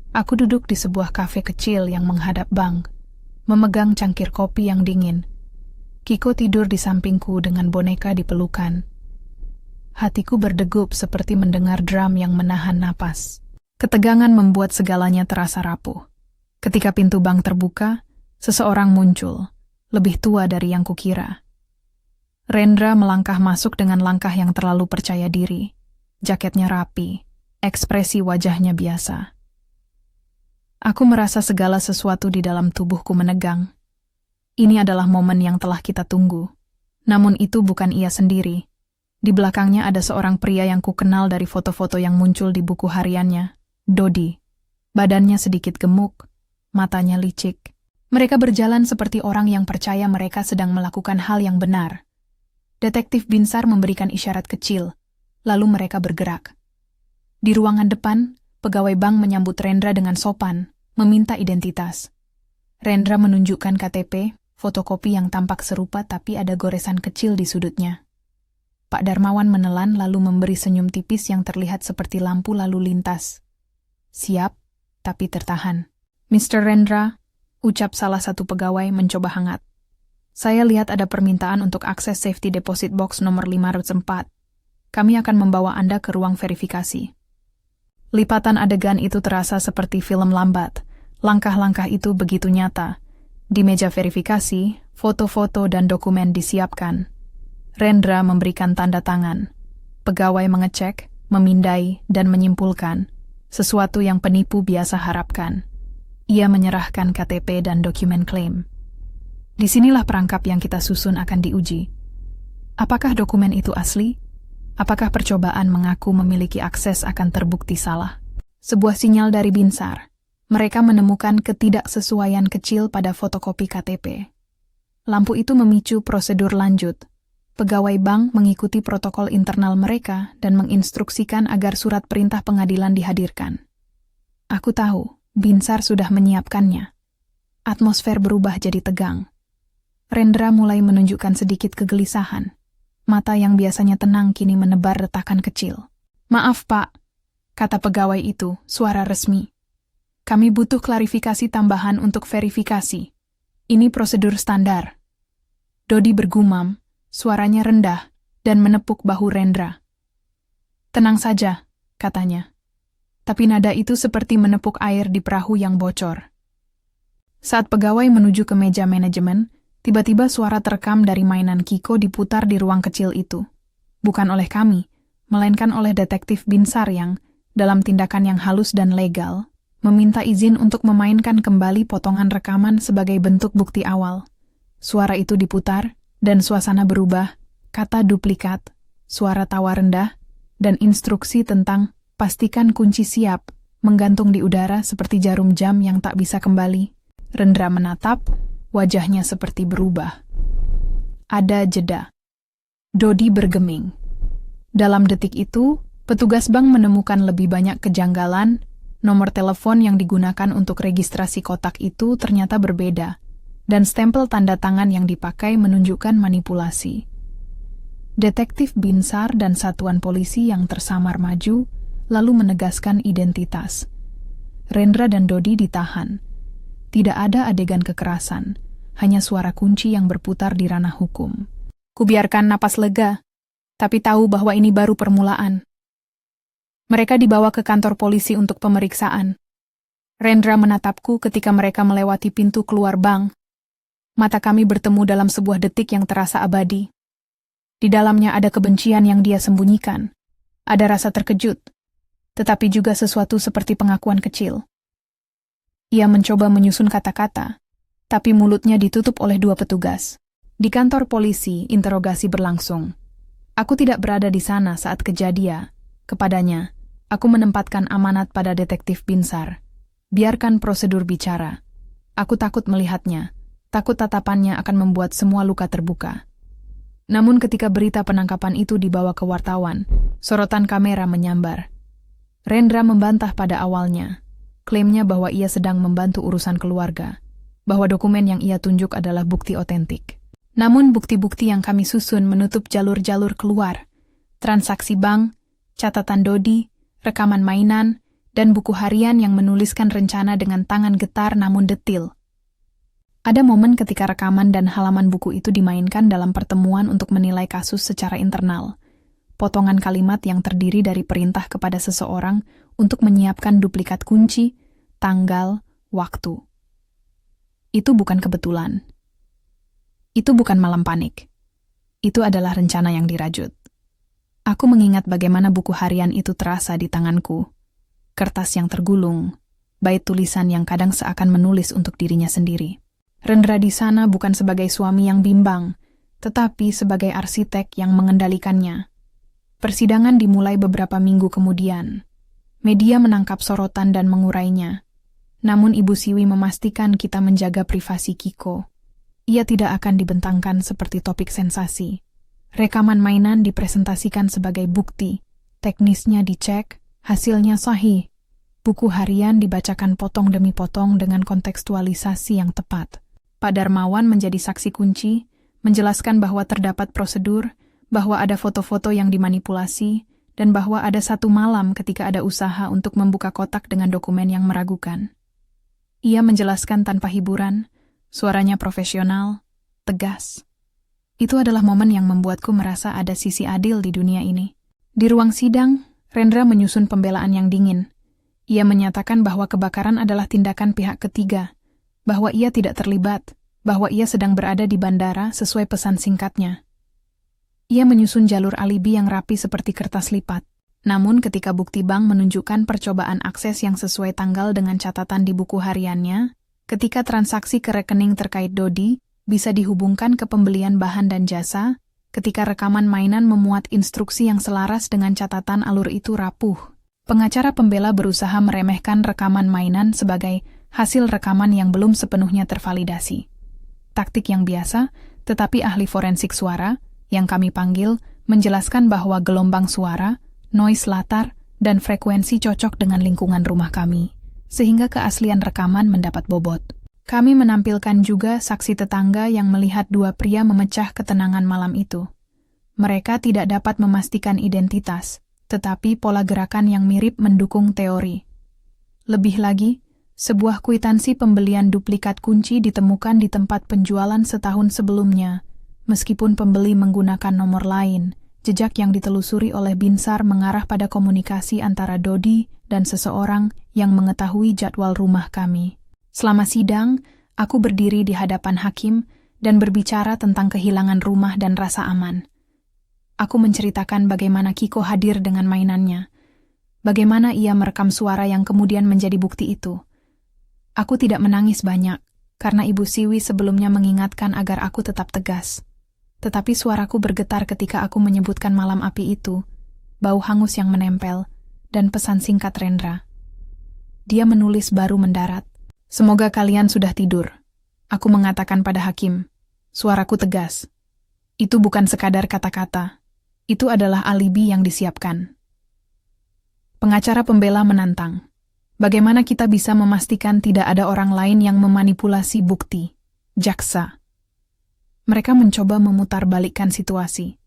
Aku duduk di sebuah kafe kecil yang menghadap bank, memegang cangkir kopi yang dingin. Kiko tidur di sampingku dengan boneka di pelukan. Hatiku berdegup seperti mendengar drum yang menahan napas. Ketegangan membuat segalanya terasa rapuh. Ketika pintu bank terbuka, seseorang muncul, lebih tua dari yang kukira. Rendra melangkah masuk dengan langkah yang terlalu percaya diri. Jaketnya rapi, ekspresi wajahnya biasa. Aku merasa segala sesuatu di dalam tubuhku menegang. Ini adalah momen yang telah kita tunggu. Namun itu bukan ia sendiri. Di belakangnya ada seorang pria yang kukenal dari foto-foto yang muncul di buku hariannya, Dodi. Badannya sedikit gemuk, matanya licik. Mereka berjalan seperti orang yang percaya mereka sedang melakukan hal yang benar. Detektif Binsar memberikan isyarat kecil, lalu mereka bergerak. Di ruangan depan, pegawai bank menyambut Rendra dengan sopan, meminta identitas. Rendra menunjukkan KTP, fotokopi yang tampak serupa tapi ada goresan kecil di sudutnya. Pak Darmawan menelan lalu memberi senyum tipis yang terlihat seperti lampu lalu lintas. Siap, tapi tertahan. Mr. Rendra, ucap salah satu pegawai mencoba hangat. Saya lihat ada permintaan untuk akses safety deposit box nomor 504. Kami akan membawa Anda ke ruang verifikasi. Lipatan adegan itu terasa seperti film lambat. Langkah-langkah itu begitu nyata. Di meja verifikasi, foto-foto dan dokumen disiapkan. Rendra memberikan tanda tangan. Pegawai mengecek, memindai, dan menyimpulkan. Sesuatu yang penipu biasa harapkan. Ia menyerahkan KTP dan dokumen klaim. Disinilah perangkap yang kita susun akan diuji. Apakah dokumen itu asli? Apakah percobaan mengaku memiliki akses akan terbukti salah? Sebuah sinyal dari Binsar. Mereka menemukan ketidaksesuaian kecil pada fotokopi KTP. Lampu itu memicu prosedur lanjut. Pegawai bank mengikuti protokol internal mereka dan menginstruksikan agar surat perintah pengadilan dihadirkan. Aku tahu, Binsar sudah menyiapkannya. Atmosfer berubah jadi tegang. Rendra mulai menunjukkan sedikit kegelisahan. Mata yang biasanya tenang kini menebar retakan kecil. "Maaf, Pak," kata pegawai itu, suara resmi. "Kami butuh klarifikasi tambahan untuk verifikasi. Ini prosedur standar." Dodi bergumam, suaranya rendah, dan menepuk bahu Rendra. "Tenang saja," katanya. Tapi nada itu seperti menepuk air di perahu yang bocor. Saat pegawai menuju ke meja manajemen, tiba-tiba suara terekam dari mainan Kiko diputar di ruang kecil itu. Bukan oleh kami, melainkan oleh detektif Binsar yang, dalam tindakan yang halus dan legal, meminta izin untuk memainkan kembali potongan rekaman sebagai bentuk bukti awal. Suara itu diputar, dan suasana berubah, kata duplikat, suara tawa rendah, dan instruksi tentang pastikan kunci siap, menggantung di udara seperti jarum jam yang tak bisa kembali. Rendra menatap, wajahnya seperti berubah. Ada jeda. Dodi bergeming. Dalam detik itu, petugas bank menemukan lebih banyak kejanggalan. Nomor telepon yang digunakan untuk registrasi kotak itu ternyata berbeda, dan stempel tanda tangan yang dipakai menunjukkan manipulasi. Detektif Binsar dan satuan polisi yang tersamar maju, lalu menegaskan identitas. Rendra dan Dodi ditahan. Tidak ada adegan kekerasan, hanya suara kunci yang berputar di ranah hukum. Kubiarkan napas lega, tapi tahu bahwa ini baru permulaan. Mereka dibawa ke kantor polisi untuk pemeriksaan. Rendra menatapku ketika mereka melewati pintu keluar bank. Mata kami bertemu dalam sebuah detik yang terasa abadi. Di dalamnya ada kebencian yang dia sembunyikan. Ada rasa terkejut, tetapi juga sesuatu seperti pengakuan kecil. Ia mencoba menyusun kata-kata, tapi mulutnya ditutup oleh dua petugas. Di kantor polisi, interogasi berlangsung. Aku tidak berada di sana saat kejadian. Kepadanya, aku menempatkan amanat pada detektif Binsar. Biarkan prosedur bicara. Aku takut melihatnya. Takut tatapannya akan membuat semua luka terbuka. Namun ketika berita penangkapan itu dibawa ke wartawan, sorotan kamera menyambar. Rendra membantah pada awalnya. Klaimnya bahwa ia sedang membantu urusan keluarga, bahwa dokumen yang ia tunjuk adalah bukti otentik. Namun bukti-bukti yang kami susun menutup jalur-jalur keluar. Transaksi bank, catatan Dodi, rekaman mainan, dan buku harian yang menuliskan rencana dengan tangan getar namun detil. Ada momen ketika rekaman dan halaman buku itu dimainkan dalam pertemuan untuk menilai kasus secara internal. Potongan kalimat yang terdiri dari perintah kepada seseorang untuk menyiapkan duplikat kunci, tanggal, waktu. Itu bukan kebetulan. Itu bukan malam panik. Itu adalah rencana yang dirajut. Aku mengingat bagaimana buku harian itu terasa di tanganku. Kertas yang tergulung, bait tulisan yang kadang seakan menulis untuk dirinya sendiri. Rendra di sana bukan sebagai suami yang bimbang, tetapi sebagai arsitek yang mengendalikannya. Persidangan dimulai beberapa minggu kemudian. Media menangkap sorotan dan mengurainya. Namun Ibu Siwi memastikan kita menjaga privasi Kiko. Ia tidak akan dibentangkan seperti topik sensasi. Rekaman mainan dipresentasikan sebagai bukti. Teknisnya dicek, hasilnya sahih. Buku harian dibacakan potong demi potong dengan kontekstualisasi yang tepat. Pak Darmawan menjadi saksi kunci, menjelaskan bahwa terdapat prosedur, bahwa ada foto-foto yang dimanipulasi, dan bahwa ada satu malam ketika ada usaha untuk membuka kotak dengan dokumen yang meragukan. Ia menjelaskan tanpa hiburan, suaranya profesional, tegas. Itu adalah momen yang membuatku merasa ada sisi adil di dunia ini. Di ruang sidang, Rendra menyusun pembelaan yang dingin. Ia menyatakan bahwa kebakaran adalah tindakan pihak ketiga, bahwa ia tidak terlibat, bahwa ia sedang berada di bandara sesuai pesan singkatnya. Ia menyusun jalur alibi yang rapi seperti kertas lipat. Namun ketika bukti bank menunjukkan percobaan akses yang sesuai tanggal dengan catatan di buku hariannya, ketika transaksi ke rekening terkait Dodi bisa dihubungkan ke pembelian bahan dan jasa, ketika rekaman mainan memuat instruksi yang selaras dengan catatan alur itu rapuh. Pengacara pembela berusaha meremehkan rekaman mainan sebagai hasil rekaman yang belum sepenuhnya tervalidasi. Taktik yang biasa, tetapi ahli forensik suara, yang kami panggil, menjelaskan bahwa gelombang suara, noise latar, dan frekuensi cocok dengan lingkungan rumah kami, sehingga keaslian rekaman mendapat bobot. Kami menampilkan juga saksi tetangga yang melihat dua pria memecah ketenangan malam itu. Mereka tidak dapat memastikan identitas, tetapi pola gerakan yang mirip mendukung teori. Lebih lagi, sebuah kwitansi pembelian duplikat kunci ditemukan di tempat penjualan setahun sebelumnya, meskipun pembeli menggunakan nomor lain. Jejak yang ditelusuri oleh Binsar mengarah pada komunikasi antara Dodi dan seseorang yang mengetahui jadwal rumah kami. Selama sidang, aku berdiri di hadapan hakim dan berbicara tentang kehilangan rumah dan rasa aman. Aku menceritakan bagaimana Kiko hadir dengan mainannya, bagaimana ia merekam suara yang kemudian menjadi bukti itu. Aku tidak menangis banyak, karena Ibu Siwi sebelumnya mengingatkan agar aku tetap tegas. Tetapi suaraku bergetar ketika aku menyebutkan malam api itu, bau hangus yang menempel, dan pesan singkat Rendra. Dia menulis baru mendarat. Semoga kalian sudah tidur. Aku mengatakan pada hakim, suaraku tegas. Itu bukan sekadar kata-kata. Itu adalah alibi yang disiapkan. Pengacara pembela menantang. Bagaimana kita bisa memastikan tidak ada orang lain yang memanipulasi bukti? Jaksa. Mereka mencoba memutarbalikkan situasi.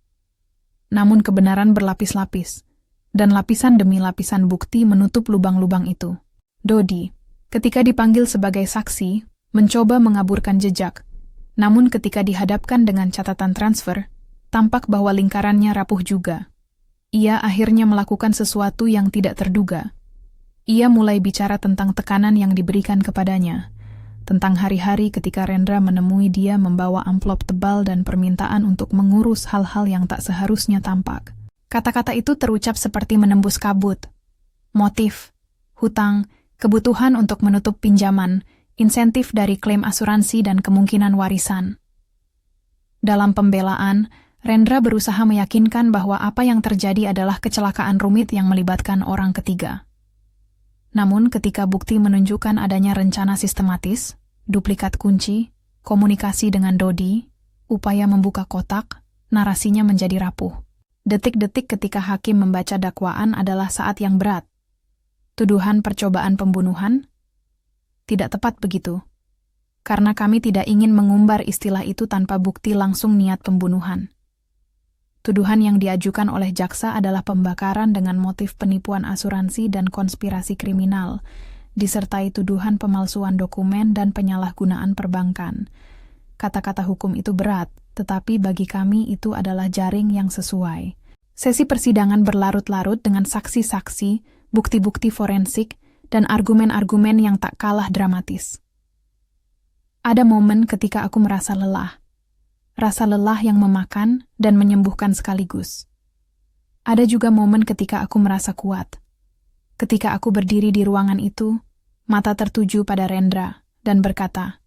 Namun kebenaran berlapis-lapis, dan lapisan demi lapisan bukti menutup lubang-lubang itu. Dodi, ketika dipanggil sebagai saksi, mencoba mengaburkan jejak, namun ketika dihadapkan dengan catatan transfer, tampak bahwa lingkarannya rapuh juga. Ia akhirnya melakukan sesuatu yang tidak terduga. Ia mulai bicara tentang tekanan yang diberikan kepadanya, tentang hari-hari ketika Rendra menemui dia membawa amplop tebal dan permintaan untuk mengurus hal-hal yang tak seharusnya tampak. Kata-kata itu terucap seperti menembus kabut. Motif, hutang, kebutuhan untuk menutup pinjaman, insentif dari klaim asuransi dan kemungkinan warisan. Dalam pembelaan, Rendra berusaha meyakinkan bahwa apa yang terjadi adalah kecelakaan rumit yang melibatkan orang ketiga. Namun ketika bukti menunjukkan adanya rencana sistematis, duplikat kunci, komunikasi dengan Dodi, upaya membuka kotak, narasinya menjadi rapuh. Detik-detik ketika hakim membaca dakwaan adalah saat yang berat. Tuduhan percobaan pembunuhan? Tidak tepat begitu. Karena kami tidak ingin mengumbar istilah itu tanpa bukti langsung niat pembunuhan. Tuduhan yang diajukan oleh jaksa adalah pembakaran dengan motif penipuan asuransi dan konspirasi kriminal, disertai tuduhan pemalsuan dokumen dan penyalahgunaan perbankan. Kata-kata hukum itu berat, tetapi bagi kami itu adalah jaring yang sesuai. Sesi persidangan berlarut-larut dengan saksi-saksi, bukti-bukti forensik, dan argumen-argumen yang tak kalah dramatis. Ada momen ketika aku merasa lelah. Rasa lelah yang memakan dan menyembuhkan sekaligus. Ada juga momen ketika aku merasa kuat. Ketika aku berdiri di ruangan itu, mata tertuju pada Rendra dan berkata,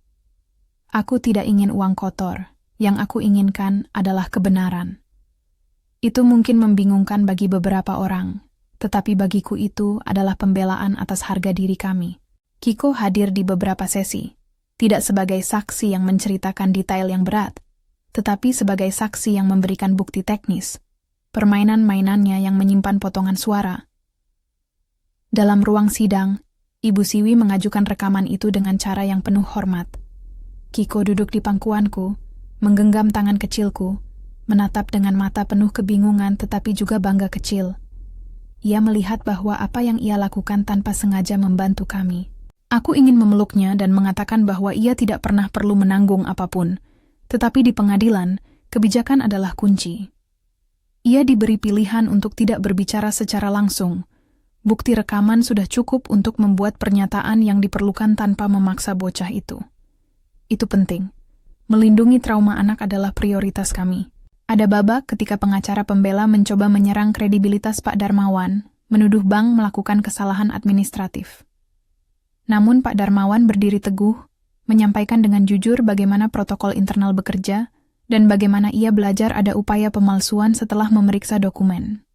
"Aku tidak ingin uang kotor, yang aku inginkan adalah kebenaran." Itu mungkin membingungkan bagi beberapa orang, tetapi bagiku itu adalah pembelaan atas harga diri kami. Kiko hadir di beberapa sesi, tidak sebagai saksi yang menceritakan detail yang berat, tetapi sebagai saksi yang memberikan bukti teknis, permainan-mainannya yang menyimpan potongan suara. Dalam ruang sidang, Ibu Siwi mengajukan rekaman itu dengan cara yang penuh hormat. Kiko duduk di pangkuanku, menggenggam tangan kecilku, menatap dengan mata penuh kebingungan tetapi juga bangga kecil. Ia melihat bahwa apa yang ia lakukan tanpa sengaja membantu kami. Aku ingin memeluknya dan mengatakan bahwa ia tidak pernah perlu menanggung apapun, tetapi di pengadilan, kebijakan adalah kunci. Ia diberi pilihan untuk tidak berbicara secara langsung. Bukti rekaman sudah cukup untuk membuat pernyataan yang diperlukan tanpa memaksa bocah itu. Itu penting. Melindungi trauma anak adalah prioritas kami. Ada babak ketika pengacara pembela mencoba menyerang kredibilitas Pak Darmawan, menuduh bank melakukan kesalahan administratif. Namun Pak Darmawan berdiri teguh, menyampaikan dengan jujur bagaimana protokol internal bekerja, dan bagaimana ia belajar ada upaya pemalsuan setelah memeriksa dokumen.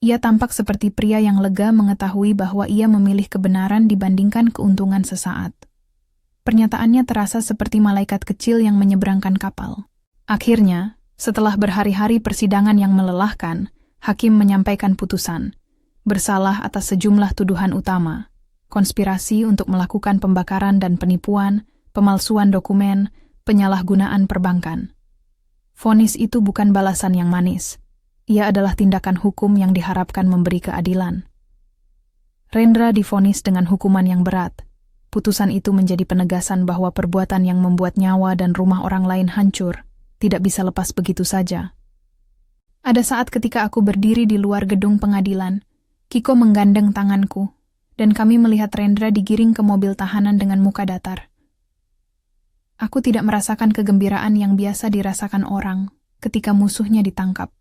Ia tampak seperti pria yang lega mengetahui bahwa ia memilih kebenaran dibandingkan keuntungan sesaat. Pernyataannya terasa seperti malaikat kecil yang menyeberangkan kapal. Akhirnya, setelah berhari-hari persidangan yang melelahkan, hakim menyampaikan putusan. Bersalah atas sejumlah tuduhan utama. Konspirasi untuk melakukan pembakaran dan penipuan, pemalsuan dokumen, penyalahgunaan perbankan. Vonis itu bukan balasan yang manis. Ia adalah tindakan hukum yang diharapkan memberi keadilan. Rendra divonis dengan hukuman yang berat. Putusan itu menjadi penegasan bahwa perbuatan yang membuat nyawa dan rumah orang lain hancur tidak bisa lepas begitu saja. Ada saat ketika aku berdiri di luar gedung pengadilan, Kiko menggandeng tanganku, dan kami melihat Rendra digiring ke mobil tahanan dengan muka datar. Aku tidak merasakan kegembiraan yang biasa dirasakan orang ketika musuhnya ditangkap.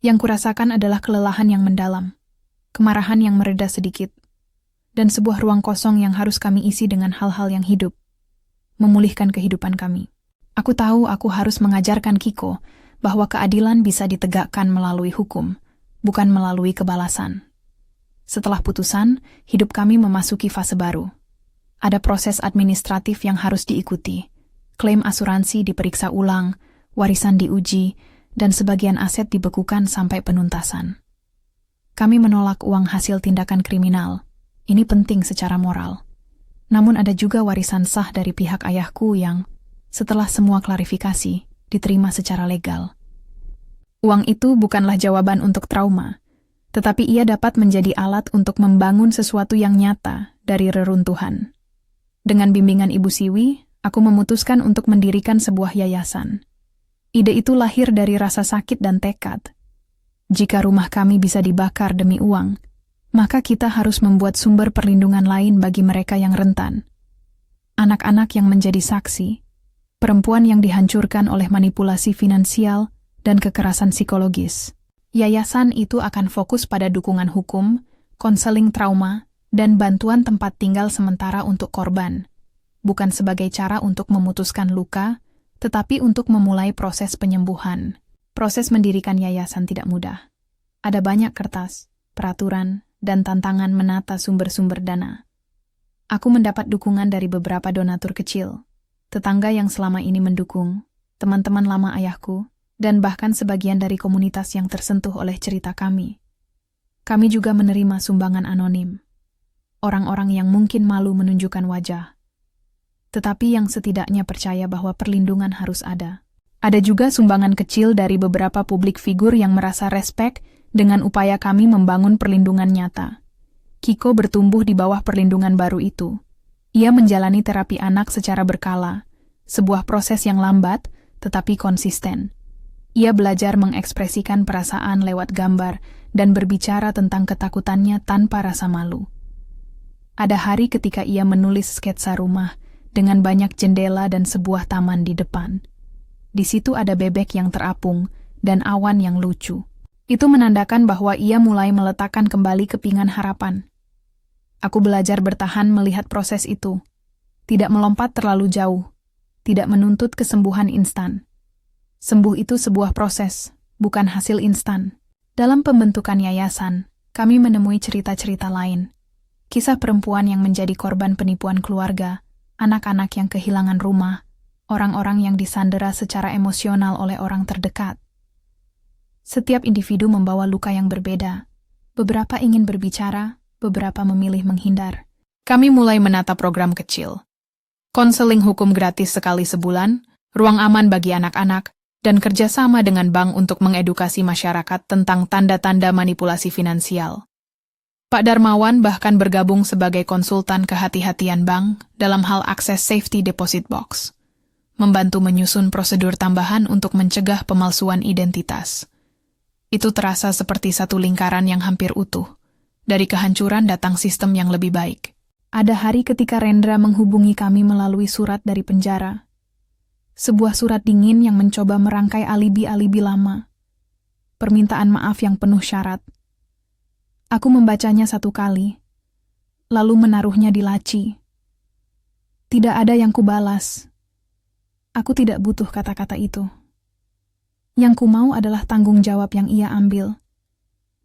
Yang kurasakan adalah kelelahan yang mendalam, kemarahan yang mereda sedikit, dan sebuah ruang kosong yang harus kami isi dengan hal-hal yang hidup, memulihkan kehidupan kami. Aku tahu aku harus mengajarkan Kiko bahwa keadilan bisa ditegakkan melalui hukum, bukan melalui kebalasan. Setelah putusan, hidup kami memasuki fase baru. Ada proses administratif yang harus diikuti. Klaim asuransi diperiksa ulang, warisan diuji, dan sebagian aset dibekukan sampai penuntasan. Kami menolak uang hasil tindakan kriminal. Ini penting secara moral. Namun ada juga warisan sah dari pihak ayahku yang, setelah semua klarifikasi, diterima secara legal. Uang itu bukanlah jawaban untuk trauma, tetapi ia dapat menjadi alat untuk membangun sesuatu yang nyata dari reruntuhan. Dengan bimbingan Ibu Siwi, aku memutuskan untuk mendirikan sebuah yayasan. Ide itu lahir dari rasa sakit dan tekad. Jika rumah kami bisa dibakar demi uang, maka kita harus membuat sumber perlindungan lain bagi mereka yang rentan. Anak-anak yang menjadi saksi, perempuan yang dihancurkan oleh manipulasi finansial dan kekerasan psikologis. Yayasan itu akan fokus pada dukungan hukum, konseling trauma, dan bantuan tempat tinggal sementara untuk korban, bukan sebagai cara untuk memutuskan luka, tetapi untuk memulai proses penyembuhan. Proses mendirikan yayasan tidak mudah. Ada banyak kertas, peraturan, dan tantangan menata sumber-sumber dana. Aku mendapat dukungan dari beberapa donatur kecil, tetangga yang selama ini mendukung, teman-teman lama ayahku, dan bahkan sebagian dari komunitas yang tersentuh oleh cerita kami. Kami juga menerima sumbangan anonim. Orang-orang yang mungkin malu menunjukkan wajah, tetapi yang setidaknya percaya bahwa perlindungan harus ada. Ada juga sumbangan kecil dari beberapa publik figur yang merasa respek dengan upaya kami membangun perlindungan nyata. Kiko bertumbuh di bawah perlindungan baru itu. Ia menjalani terapi anak secara berkala, sebuah proses yang lambat tetapi konsisten. Ia belajar mengekspresikan perasaan lewat gambar dan berbicara tentang ketakutannya tanpa rasa malu. Ada hari ketika ia menulis sketsa rumah dengan banyak jendela dan sebuah taman di depan. Di situ ada bebek yang terapung dan awan yang lucu. Itu menandakan bahwa ia mulai meletakkan kembali kepingan harapan. Aku belajar bertahan melihat proses itu. Tidak melompat terlalu jauh. Tidak menuntut kesembuhan instan. Sembuh itu sebuah proses, bukan hasil instan. Dalam pembentukan yayasan, kami menemui cerita-cerita lain. Kisah perempuan yang menjadi korban penipuan keluarga, anak-anak yang kehilangan rumah, orang-orang yang disandera secara emosional oleh orang terdekat. Setiap individu membawa luka yang berbeda. Beberapa ingin berbicara, beberapa memilih menghindar. Kami mulai menata program kecil. Konseling hukum gratis sekali sebulan, ruang aman bagi anak-anak, dan kerjasama dengan bank untuk mengedukasi masyarakat tentang tanda-tanda manipulasi finansial. Pak Darmawan bahkan bergabung sebagai konsultan kehati-hatian bank dalam hal akses safety deposit box, membantu menyusun prosedur tambahan untuk mencegah pemalsuan identitas. Itu terasa seperti satu lingkaran yang hampir utuh. Dari kehancuran datang sistem yang lebih baik. Ada hari ketika Rendra menghubungi kami melalui surat dari penjara. Sebuah surat dingin yang mencoba merangkai alibi-alibi lama. Permintaan maaf yang penuh syarat. Aku membacanya satu kali, lalu menaruhnya di laci. Tidak ada yang kubalas. Aku tidak butuh kata-kata itu. Yang ku mau adalah tanggung jawab yang ia ambil.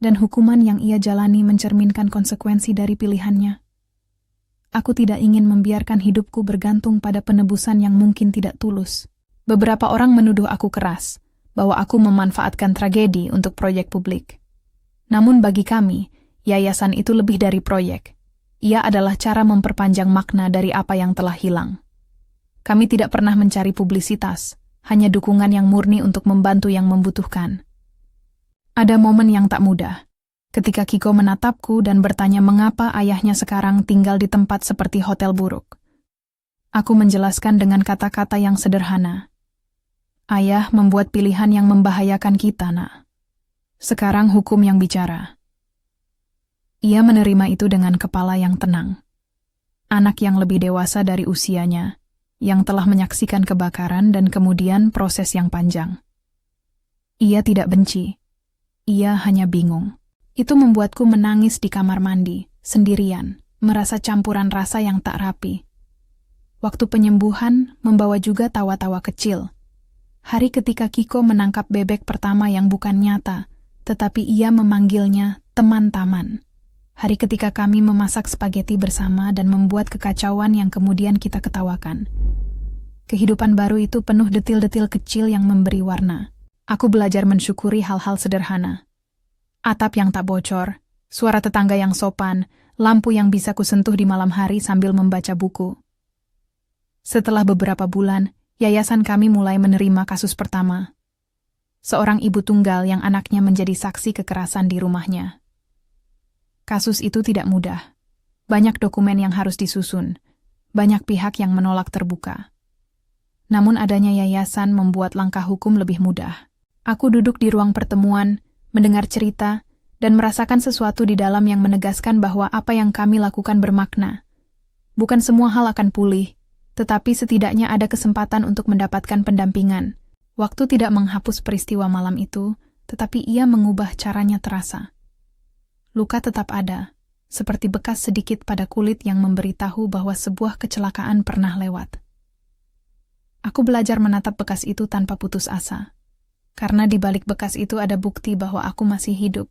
dan hukuman yang ia jalani mencerminkan konsekuensi dari pilihannya. Aku tidak ingin membiarkan hidupku bergantung pada penebusan yang mungkin tidak tulus. Beberapa orang menuduh aku keras, bahwa aku memanfaatkan tragedi untuk proyek publik. Namun bagi kami, yayasan itu lebih dari proyek. Ia adalah cara memperpanjang makna dari apa yang telah hilang. Kami tidak pernah mencari publisitas, hanya dukungan yang murni untuk membantu yang membutuhkan. Ada momen yang tak mudah, ketika Kiko menatapku dan bertanya mengapa ayahnya sekarang tinggal di tempat seperti hotel buruk. Aku menjelaskan dengan kata-kata yang sederhana. Ayah membuat pilihan yang membahayakan kita, Nak. Sekarang hukum yang bicara. Ia menerima itu dengan kepala yang tenang. Anak yang lebih dewasa dari usianya, yang telah menyaksikan kebakaran dan kemudian proses yang panjang. Ia tidak benci. Ia hanya bingung. Itu membuatku menangis di kamar mandi, sendirian, merasa campuran rasa yang tak rapi. Waktu penyembuhan membawa juga tawa-tawa kecil. Hari ketika Kiko menangkap bebek pertama yang bukan nyata, tetapi ia memanggilnya teman taman. Hari ketika kami memasak spaghetti bersama dan membuat kekacauan yang kemudian kita ketawakan. Kehidupan baru itu penuh detil-detil kecil yang memberi warna. Aku belajar mensyukuri hal-hal sederhana. Atap yang tak bocor, suara tetangga yang sopan, lampu yang bisa kusentuh di malam hari sambil membaca buku. Setelah beberapa bulan, yayasan kami mulai menerima kasus pertama. Seorang ibu tunggal yang anaknya menjadi saksi kekerasan di rumahnya. Kasus itu tidak mudah. Banyak dokumen yang harus disusun. Banyak pihak yang menolak terbuka. Namun adanya yayasan membuat langkah hukum lebih mudah. Aku duduk di ruang pertemuan, mendengar cerita, dan merasakan sesuatu di dalam yang menegaskan bahwa apa yang kami lakukan bermakna. Bukan semua hal akan pulih, tetapi setidaknya ada kesempatan untuk mendapatkan pendampingan. Waktu tidak menghapus peristiwa malam itu, tetapi ia mengubah caranya terasa. Luka tetap ada, seperti bekas sedikit pada kulit yang memberitahu bahwa sebuah kecelakaan pernah lewat. Aku belajar menatap bekas itu tanpa putus asa. Karena di balik bekas itu ada bukti bahwa aku masih hidup.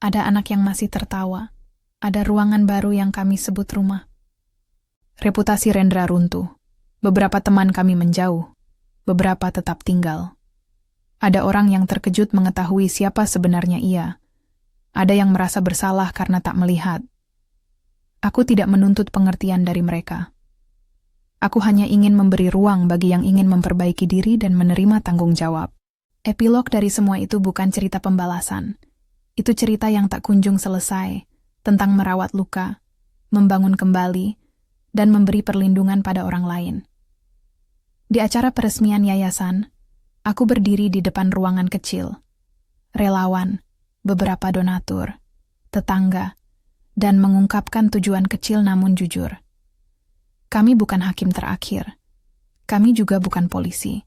Ada anak yang masih tertawa. Ada ruangan baru yang kami sebut rumah. Reputasi Rendra runtuh. Beberapa teman kami menjauh. Beberapa tetap tinggal. Ada orang yang terkejut mengetahui siapa sebenarnya ia. Ada yang merasa bersalah karena tak melihat. Aku tidak menuntut pengertian dari mereka. Aku hanya ingin memberi ruang bagi yang ingin memperbaiki diri dan menerima tanggung jawab. Epilog dari semua itu bukan cerita pembalasan. Itu cerita yang tak kunjung selesai, tentang merawat luka, membangun kembali, dan memberi perlindungan pada orang lain. Di acara peresmian yayasan, aku berdiri di depan ruangan kecil. Relawan, beberapa donatur, tetangga, dan mengungkapkan tujuan kecil namun jujur. Kami bukan hakim terakhir. Kami juga bukan polisi.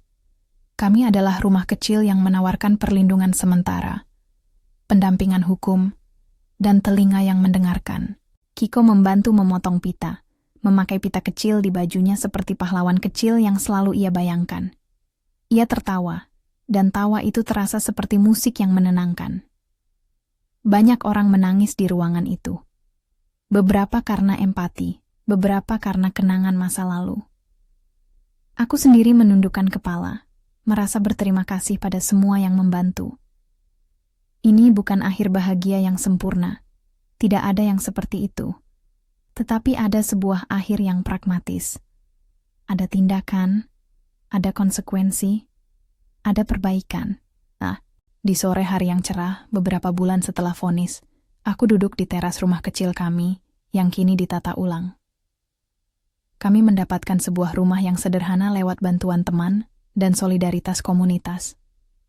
Kami adalah rumah kecil yang menawarkan perlindungan sementara, pendampingan hukum, dan telinga yang mendengarkan. Kiko membantu memotong pita, memakai pita kecil di bajunya seperti pahlawan kecil yang selalu ia bayangkan. Ia tertawa, dan tawa itu terasa seperti musik yang menenangkan. Banyak orang menangis di ruangan itu. Beberapa karena empati, beberapa karena kenangan masa lalu. Aku sendiri menundukkan kepala, merasa berterima kasih pada semua yang membantu. Ini bukan akhir bahagia yang sempurna. Tidak ada yang seperti itu. Tetapi ada sebuah akhir yang pragmatis. Ada tindakan, ada konsekuensi, ada perbaikan. Di sore hari yang cerah, beberapa bulan setelah vonis, aku duduk di teras rumah kecil kami yang kini ditata ulang. Kami mendapatkan sebuah rumah yang sederhana lewat bantuan teman dan solidaritas komunitas.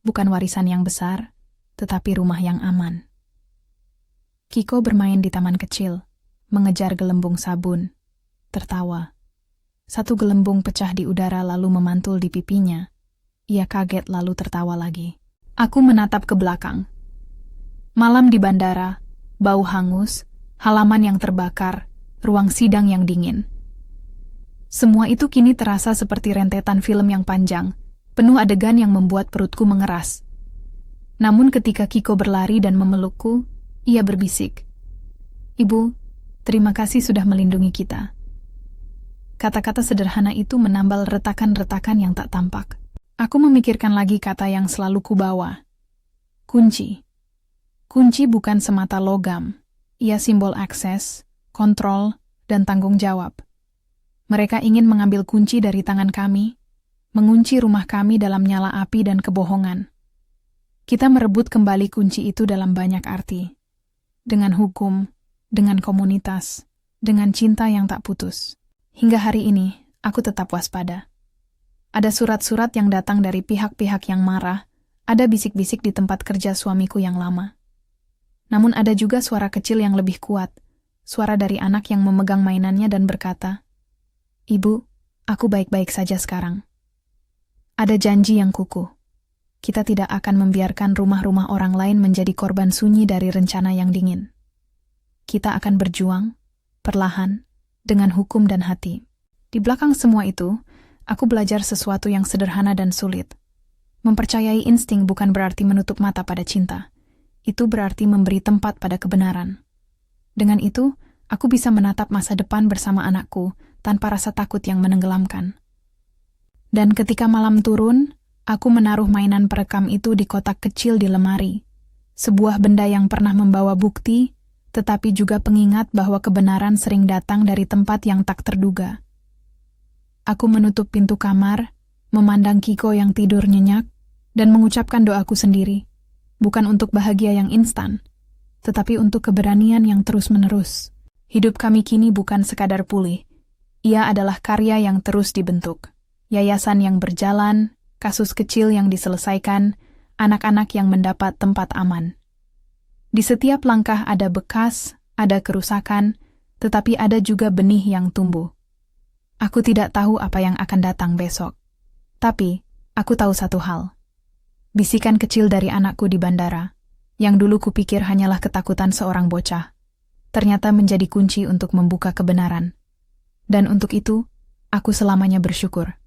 Bukan warisan yang besar, tetapi rumah yang aman. Kiko bermain di taman kecil, mengejar gelembung sabun, tertawa. Satu gelembung pecah di udara lalu memantul di pipinya. Ia kaget lalu tertawa lagi. Aku menatap ke belakang. Malam di bandara, bau hangus, halaman yang terbakar, ruang sidang yang dingin. Semua itu kini terasa seperti rentetan film yang panjang, penuh adegan yang membuat perutku mengeras. Namun ketika Kiko berlari dan memelukku, Ia berbisik, "Ibu, terima kasih sudah melindungi kita." Kata-kata sederhana itu menambal retakan-retakan yang tak tampak. Aku memikirkan lagi kata yang selalu kubawa. Kunci. Kunci bukan semata logam. Ia simbol akses, kontrol, dan tanggung jawab. Mereka ingin mengambil kunci dari tangan kami, mengunci rumah kami dalam nyala api dan kebohongan. Kita merebut kembali kunci itu dalam banyak arti. Dengan hukum, dengan komunitas, dengan cinta yang tak putus. Hingga hari ini, aku tetap waspada. Ada surat-surat yang datang dari pihak-pihak yang marah, ada bisik-bisik di tempat kerja suamiku yang lama. Namun ada juga suara kecil yang lebih kuat, suara dari anak yang memegang mainannya dan berkata, "Ibu, aku baik-baik saja sekarang." Ada janji yang kukuh. Kita tidak akan membiarkan rumah-rumah orang lain menjadi korban sunyi dari rencana yang dingin. Kita akan berjuang, perlahan, dengan hukum dan hati. Di belakang semua itu, aku belajar sesuatu yang sederhana dan sulit. Mempercayai insting bukan berarti menutup mata pada cinta. Itu berarti memberi tempat pada kebenaran. Dengan itu, aku bisa menatap masa depan bersama anakku tanpa rasa takut yang menenggelamkan. Dan ketika malam turun, aku menaruh mainan perekam itu di kotak kecil di lemari. Sebuah benda yang pernah membawa bukti, tetapi juga pengingat bahwa kebenaran sering datang dari tempat yang tak terduga. Aku menutup pintu kamar, memandang Kiko yang tidur nyenyak, dan mengucapkan doaku sendiri, bukan untuk bahagia yang instan, tetapi untuk keberanian yang terus-menerus. Hidup kami kini bukan sekadar pulih, ia adalah karya yang terus dibentuk. Yayasan yang berjalan, kasus kecil yang diselesaikan, anak-anak yang mendapat tempat aman. Di setiap langkah ada bekas, ada kerusakan, tetapi ada juga benih yang tumbuh. Aku tidak tahu apa yang akan datang besok. Tapi, aku tahu satu hal. Bisikan kecil dari anakku di bandara, yang dulu kupikir hanyalah ketakutan seorang bocah, ternyata menjadi kunci untuk membuka kebenaran. Dan untuk itu, aku selamanya bersyukur.